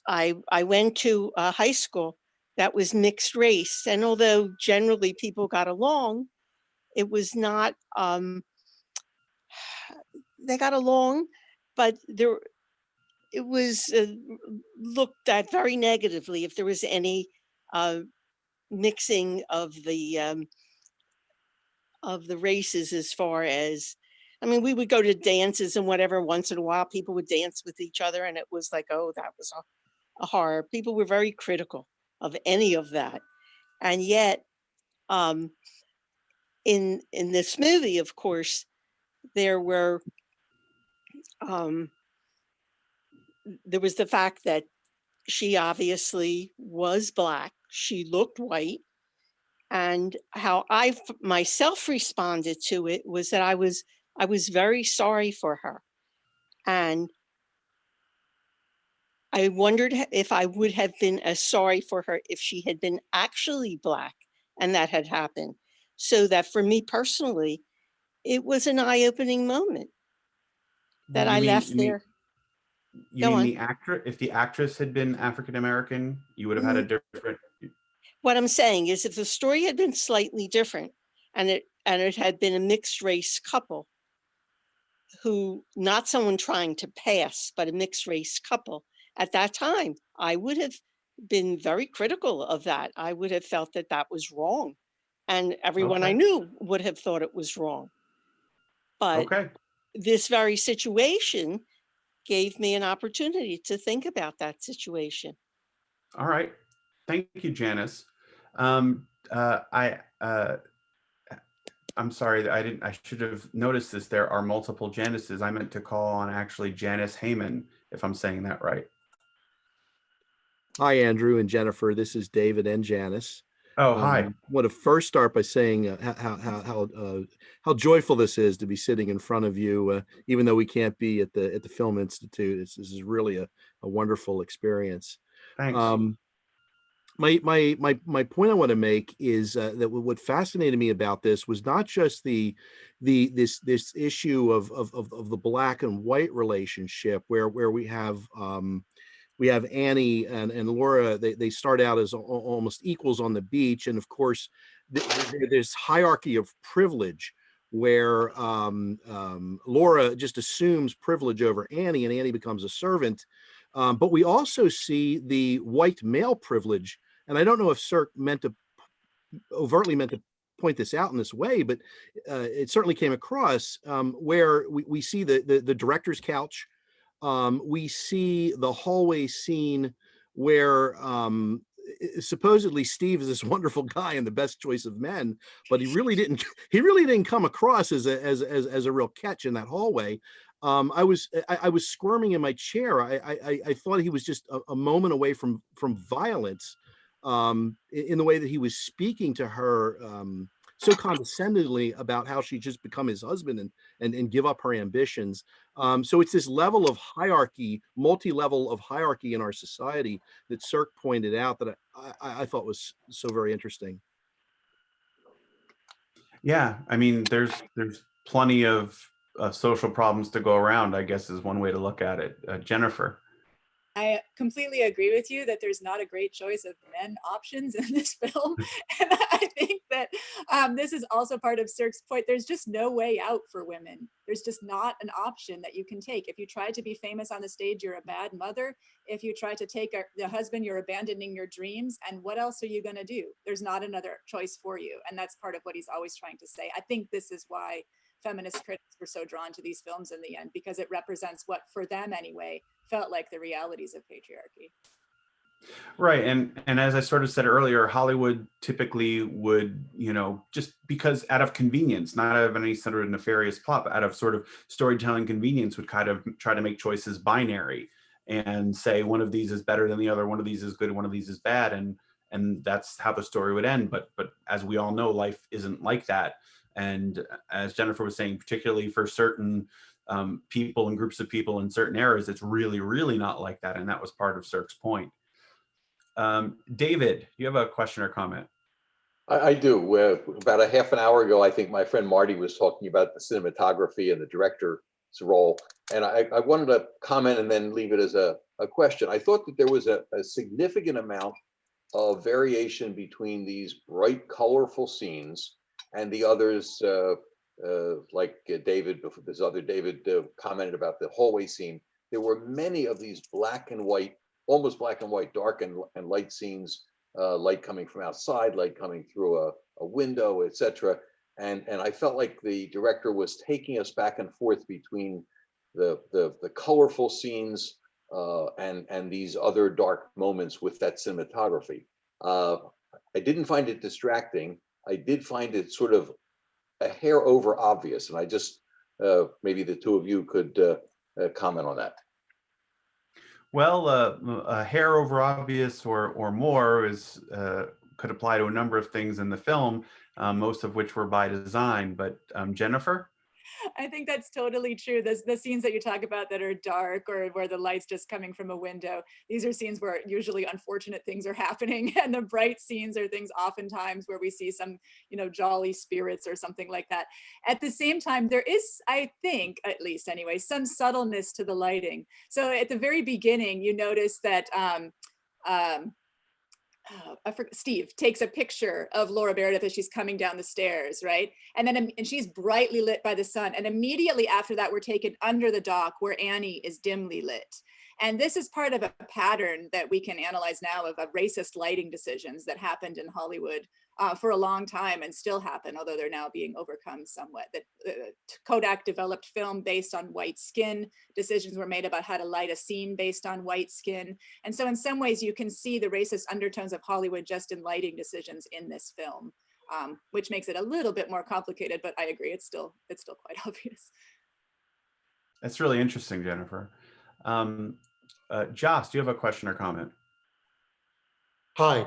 I went to a high school that was mixed race, and although generally people got along, it was not, they got along, but it was looked at very negatively if there was any mixing of the races as far as I mean, we would go to dances and whatever. Once in a while, people would dance with each other, and it was like, oh, that was a horror. People were very critical of any of that. And yet, in this movie, of course, there was the fact that she obviously was Black. She looked white. And how I myself responded to it was that I was very sorry for her. And I wondered if I would have been as sorry for her if she had been actually Black and that had happened. So that for me personally, it was an eye-opening moment that I left there. You mean the actress? If the actress had been African American, you would have had a different. What I'm saying is, if the story had been slightly different, and it had been a mixed race couple, who, not someone trying to pass, but a mixed race couple, at that time, I would have been very critical of that. I would have felt that that was wrong, and everyone I knew would have thought it was wrong. But this very situation gave me an opportunity to think about that situation. All right. Thank you, Janice. I'm sorry, I should have noticed this. There are multiple Janices. I meant to call on actually Janice Heyman, if I'm saying that right. Hi, Andrew and Jennifer. This is David and Janice. Oh, hi. I want to first start by saying how joyful this is to be sitting in front of you, even though we can't be at the Film Institute. This is really a wonderful experience. Thanks. My point I want to make is that what fascinated me about this was not just this issue of the Black and white relationship where we have Annie and Laura. They start out as almost equals on the beach, and of course there's hierarchy of privilege where Laura just assumes privilege over Annie, and Annie becomes a servant. But we also see the white male privilege, and I don't know if Cirque overtly meant to point this out in this way, but it certainly came across where we see the director's couch. We see the hallway scene where supposedly Steve is this wonderful guy and the best choice of men, but he really didn't come across as a real catch in that hallway. I was squirming in my chair. I thought he was just a moment away from violence in the way that he was speaking to her so condescendingly about how she just become his husband and give up her ambitions. So it's this level of hierarchy, multi-level of hierarchy in our society that Cirque pointed out that I thought was so very interesting. Yeah, I mean, there's plenty of social problems to go around, I guess, is one way to look at it. Jennifer. I completely agree with you that there's not a great choice of men options in this film. And I think that this is also part of Cirque's point. There's just no way out for women. There's just not an option that you can take. If you try to be famous on the stage, you're a bad mother. If you try to take the husband, you're abandoning your dreams. And what else are you going to do? There's not another choice for you. And that's part of what he's always trying to say. I think this is why feminist critics were so drawn to these films in the end, because it represents what, for them anyway, felt like the realities of patriarchy. Right, and as I sort of said earlier, Hollywood typically would, just because out of convenience, not out of any sort of nefarious plot, but out of sort of storytelling convenience, would kind of try to make choices binary and say one of these is better than the other, one of these is good, one of these is bad, and that's how the story would end. But as we all know, life isn't like that. And as Jennifer was saying, particularly for certain people and groups of people in certain eras, it's really, really not like that. And that was part of Cirque's point. David, you have a question or comment? I do. About a half an hour ago, I think my friend Marty was talking about the cinematography and the director's role. And I wanted to comment and then leave it as a question. I thought that there was a significant amount of variation between these bright, colorful scenes and the others, like David, this other David commented about the hallway scene. There were many of these black and white, almost black and white, dark and light scenes, light coming from outside, light coming through a window, etc. And I felt like the director was taking us back and forth between the colorful scenes and these other dark moments with that cinematography. I didn't find it distracting. I did find it sort of a hair over obvious, and I just maybe the two of you could comment on that. Well, a hair over obvious or more is could apply to a number of things in the film, most of which were by design. But Jennifer? I think that's totally true. The scenes that you talk about that are dark or where the light's just coming from a window, these are scenes where usually unfortunate things are happening. And the bright scenes are things oftentimes where we see some, jolly spirits or something like that. At the same time, there is, I think, at least anyway, some subtleness to the lighting. So at the very beginning, you notice that Steve takes a picture of Laura Meredith as she's coming down the stairs, right? And she's brightly lit by the sun. And immediately after that, we're taken under the dock where Annie is dimly lit. And this is part of a pattern that we can analyze now of racist lighting decisions that happened in Hollywood for a long time and still happen, although they're now being overcome somewhat. That Kodak developed film based on white skin. Decisions were made about how to light a scene based on white skin. And so in some ways you can see the racist undertones of Hollywood just in lighting decisions in this film, which makes it a little bit more complicated, but I agree, it's still quite obvious. That's really interesting, Jennifer. Joss, do you have a question or comment? Hi.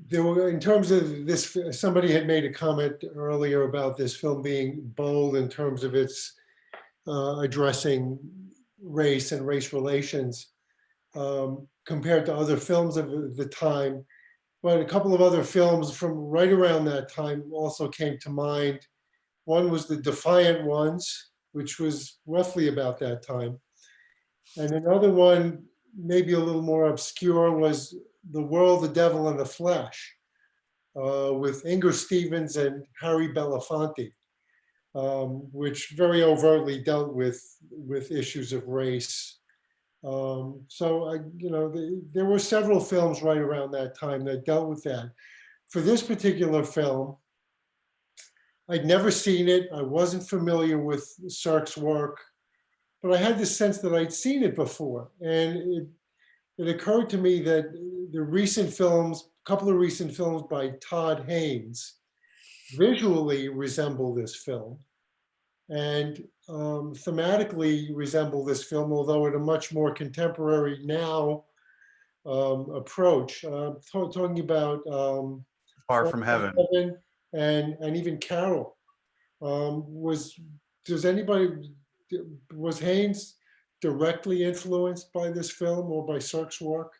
There were, in terms of this, somebody had made a comment earlier about this film being bold in terms of its addressing race and race relations compared to other films of the time. But a couple of other films from right around that time also came to mind. One was The Defiant Ones, which was roughly about that time. And another one, maybe a little more obscure, was The World, the Devil, and the Flesh, with Inger Stevens and Harry Belafonte, which very overtly dealt with issues of race. There were several films right around that time that dealt with that. For this particular film, I'd never seen it. I wasn't familiar with Sirk's work, but I had the sense that I'd seen it before. And it occurred to me that the recent films, a couple of recent films by Todd Haynes, visually resemble this film and thematically resemble this film, although at a much more contemporary now approach. Talking about Far From Heaven and even Carol. Was Haynes directly influenced by this film or by Sirk's work?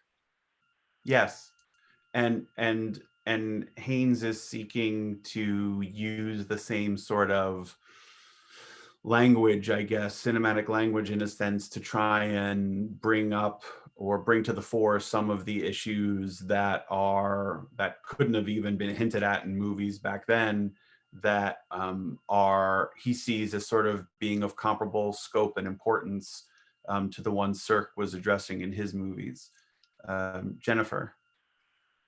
Yes, and Haynes is seeking to use the same sort of language, I guess, cinematic language in a sense, to try and bring up or bring to the fore some of the issues that couldn't have even been hinted at in movies back then, that he sees as sort of being of comparable scope and importance to the ones Sirk was addressing in his movies. Jennifer.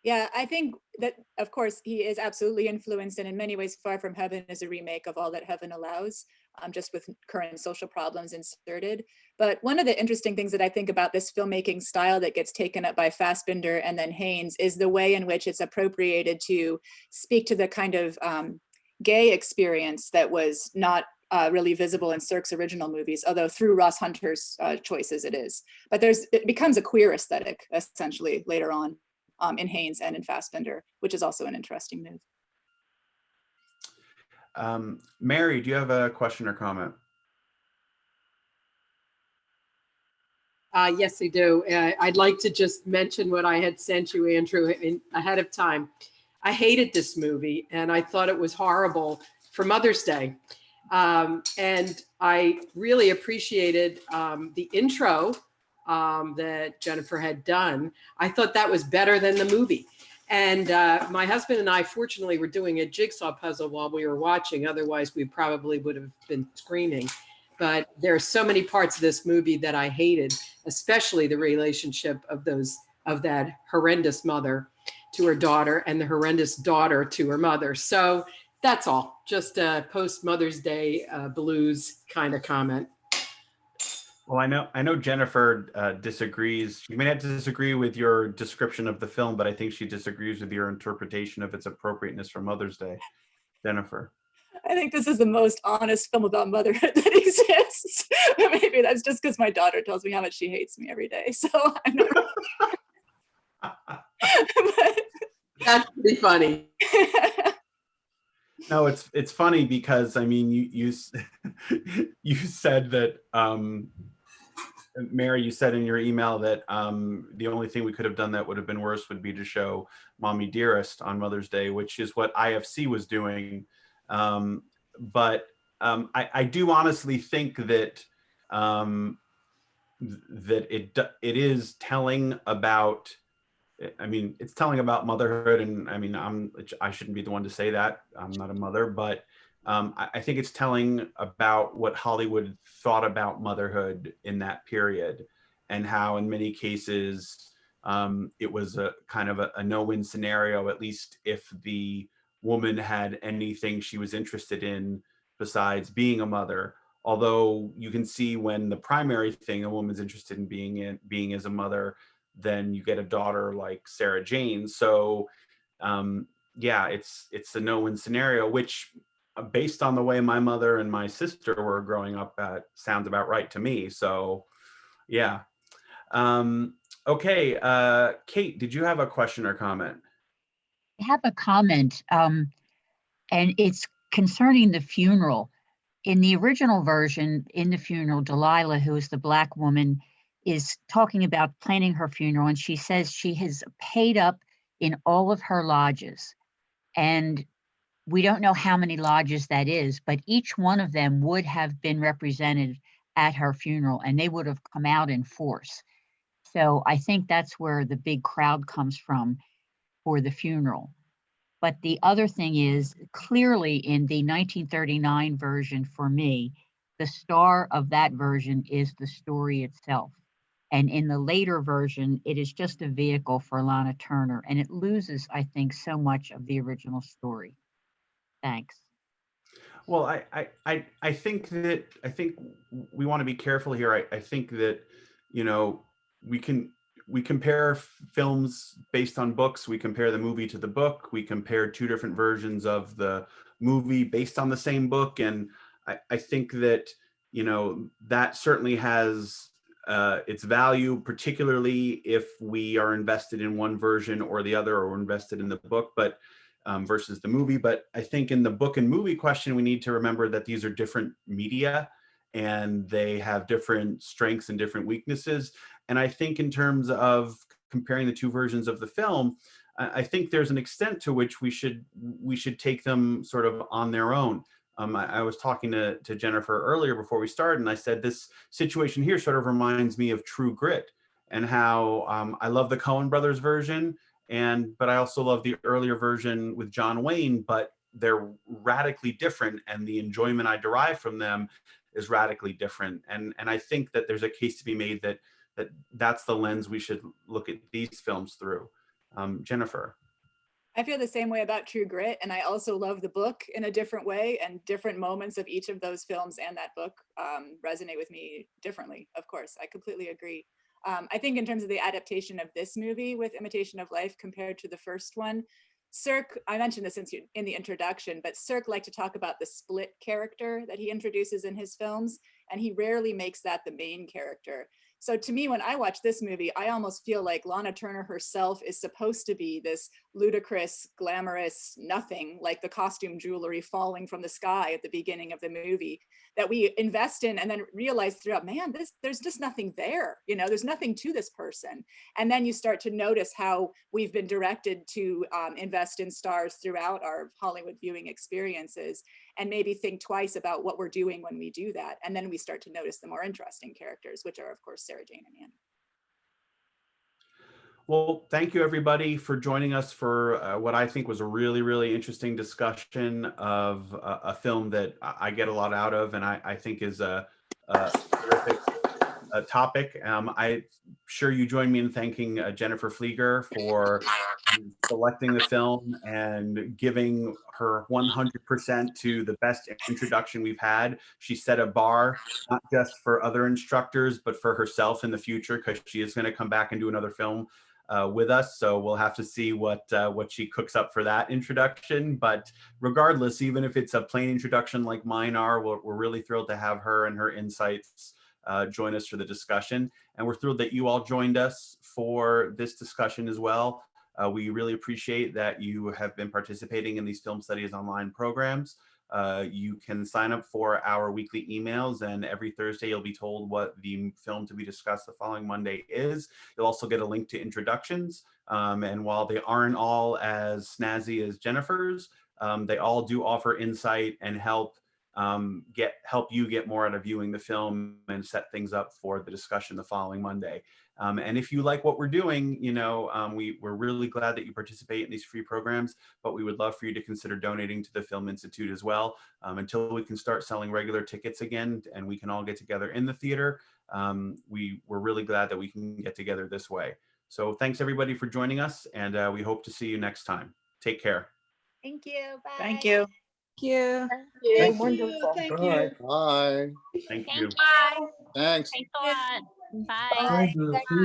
Yeah, I think that, of course, he is absolutely influenced, and in many ways, Far From Heaven is a remake of All That Heaven Allows, just with current social problems inserted. But one of the interesting things that I think about this filmmaking style that gets taken up by Fassbinder and then Haynes is the way in which it's appropriated to speak to the kind of gay experience that was not really visible in Sirk's original movies, although through Ross Hunter's choices it is. But it becomes a queer aesthetic, essentially, later on. In Haynes and in Fassbinder, which is also an interesting move. Mary, do you have a question or comment? Yes, I do. I'd like to just mention what I had sent you, Andrew, ahead of time. I hated this movie and I thought it was horrible for Mother's Day. And I really appreciated the intro that Jennifer had done. I thought that was better than the movie. And my husband and I, fortunately, were doing a jigsaw puzzle while we were watching. Otherwise, we probably would have been screaming. But there are so many parts of this movie that I hated, especially the relationship of that horrendous mother to her daughter and the horrendous daughter to her mother. So that's all, just a post Mother's Day blues kind of comment. Well, I know Jennifer disagrees. She may not disagree with your description of the film, but I think she disagrees with your interpretation of its appropriateness for Mother's Day. Jennifer. I think this is the most honest film about motherhood that exists. Maybe that's just because my daughter tells me how much she hates me every day. So I'm not. But... That's pretty funny. No, it's funny because I mean you said that Mary, you said in your email that the only thing we could have done that would have been worse would be to show Mommy Dearest on Mother's Day, which is what IFC was doing. But I do honestly think that that it is telling about. I mean, it's telling about motherhood, and I mean, I shouldn't be the one to say that. I'm not a mother, but I think it's telling about what Hollywood thought about motherhood in that period, and how in many cases it was a kind of a no-win scenario, at least if the woman had anything she was interested in besides being a mother. Although you can see when the primary thing a woman's interested in being as a mother, then you get a daughter like Sarah Jane. So yeah, it's a no-win scenario, which based on the way my mother and my sister were growing up, sounds about right to me. So yeah. Okay, Kate, did you have a question or comment? I have a comment, and it's concerning the funeral. In the original version, in the funeral, Delilah, who is the Black woman, is talking about planning her funeral, and she says she has paid up in all of her lodges. And we don't know how many lodges that is, but each one of them would have been represented at her funeral, and they would have come out in force. So I think that's where the big crowd comes from for the funeral. But the other thing is, clearly in the 1939 version, for me, the star of that version is the story itself. And in the later version, it is just a vehicle for Lana Turner, and it loses, I think, so much of the original story. Thanks. Well, I think we want to be careful here. I think that, you know, we compare films based on books. We compare the movie to the book. We compare two different versions of the movie based on the same book. And I think that, you know, that certainly has its value, particularly if we are invested in one version or the other, or invested in the book, but versus the movie. But I think in the book and movie question, we need to remember that these are different media and they have different strengths and different weaknesses. And I think in terms of comparing the two versions of the film, I think there's an extent to which we should take them sort of on their own. I was talking to Jennifer earlier before we started, and I said this situation here sort of reminds me of True Grit, and how I love the Coen brothers version, but I also love the earlier version with John Wayne, but they're radically different, and the enjoyment I derive from them is radically different. And I think that there's a case to be made that's the lens we should look at these films through. Jennifer. I feel the same way about True Grit, and I also love the book in a different way, and different moments of each of those films and that book resonate with me differently. Of course, I completely agree. I think in terms of the adaptation of this movie with Imitation of Life compared to the first one, Cirque, I mentioned this in the introduction, but Cirque liked to talk about the split character that he introduces in his films, and he rarely makes that the main character. So to me, when I watch this movie, I almost feel like Lana Turner herself is supposed to be this ludicrous, glamorous nothing, like the costume jewelry falling from the sky at the beginning of the movie, that we invest in and then realize throughout, man, there's just nothing there. You know, there's nothing to this person. And then you start to notice how we've been directed to invest in stars throughout our Hollywood viewing experiences, and maybe think twice about what we're doing when we do that. And then we start to notice the more interesting characters, which are, of course, Sarah Jane and Annie. Well, thank you everybody for joining us for what I think was a really, really interesting discussion of a film that I get a lot out of, and I think is a terrific topic. I'm sure you join me in thanking Jennifer Fleeger for selecting the film and giving her 100% to the best introduction we've had. She set a bar, not just for other instructors, but for herself in the future, because she is going to come back and do another film with us. So we'll have to see what she cooks up for that introduction. But regardless, even if it's a plain introduction like mine are, we're really thrilled to have her and her insights join us for the discussion. And we're thrilled that you all joined us for this discussion as well. We really appreciate that you have been participating in these film studies online programs. You can sign up for our weekly emails, and every Thursday you'll be told what the film to be discussed the following Monday is. You'll also get a link to introductions. And while they aren't all as snazzy as Jennifer's, they all do offer insight and help you get more out of viewing the film and set things up for the discussion the following Monday. And if you like what we're doing, we're really glad that you participate in these free programs, but we would love for you to consider donating to the Film Institute as well. Until we can start selling regular tickets again and we can all get together in the theater, we're really glad that we can get together this way. So thanks everybody for joining us, and we hope to see you next time. Take care. Thank you. Bye. Thank you. Thank you. Thank you. Thank Bye. you. Bye. Thank you. Thanks. Thanks a lot. Bye. Bye. Thank you.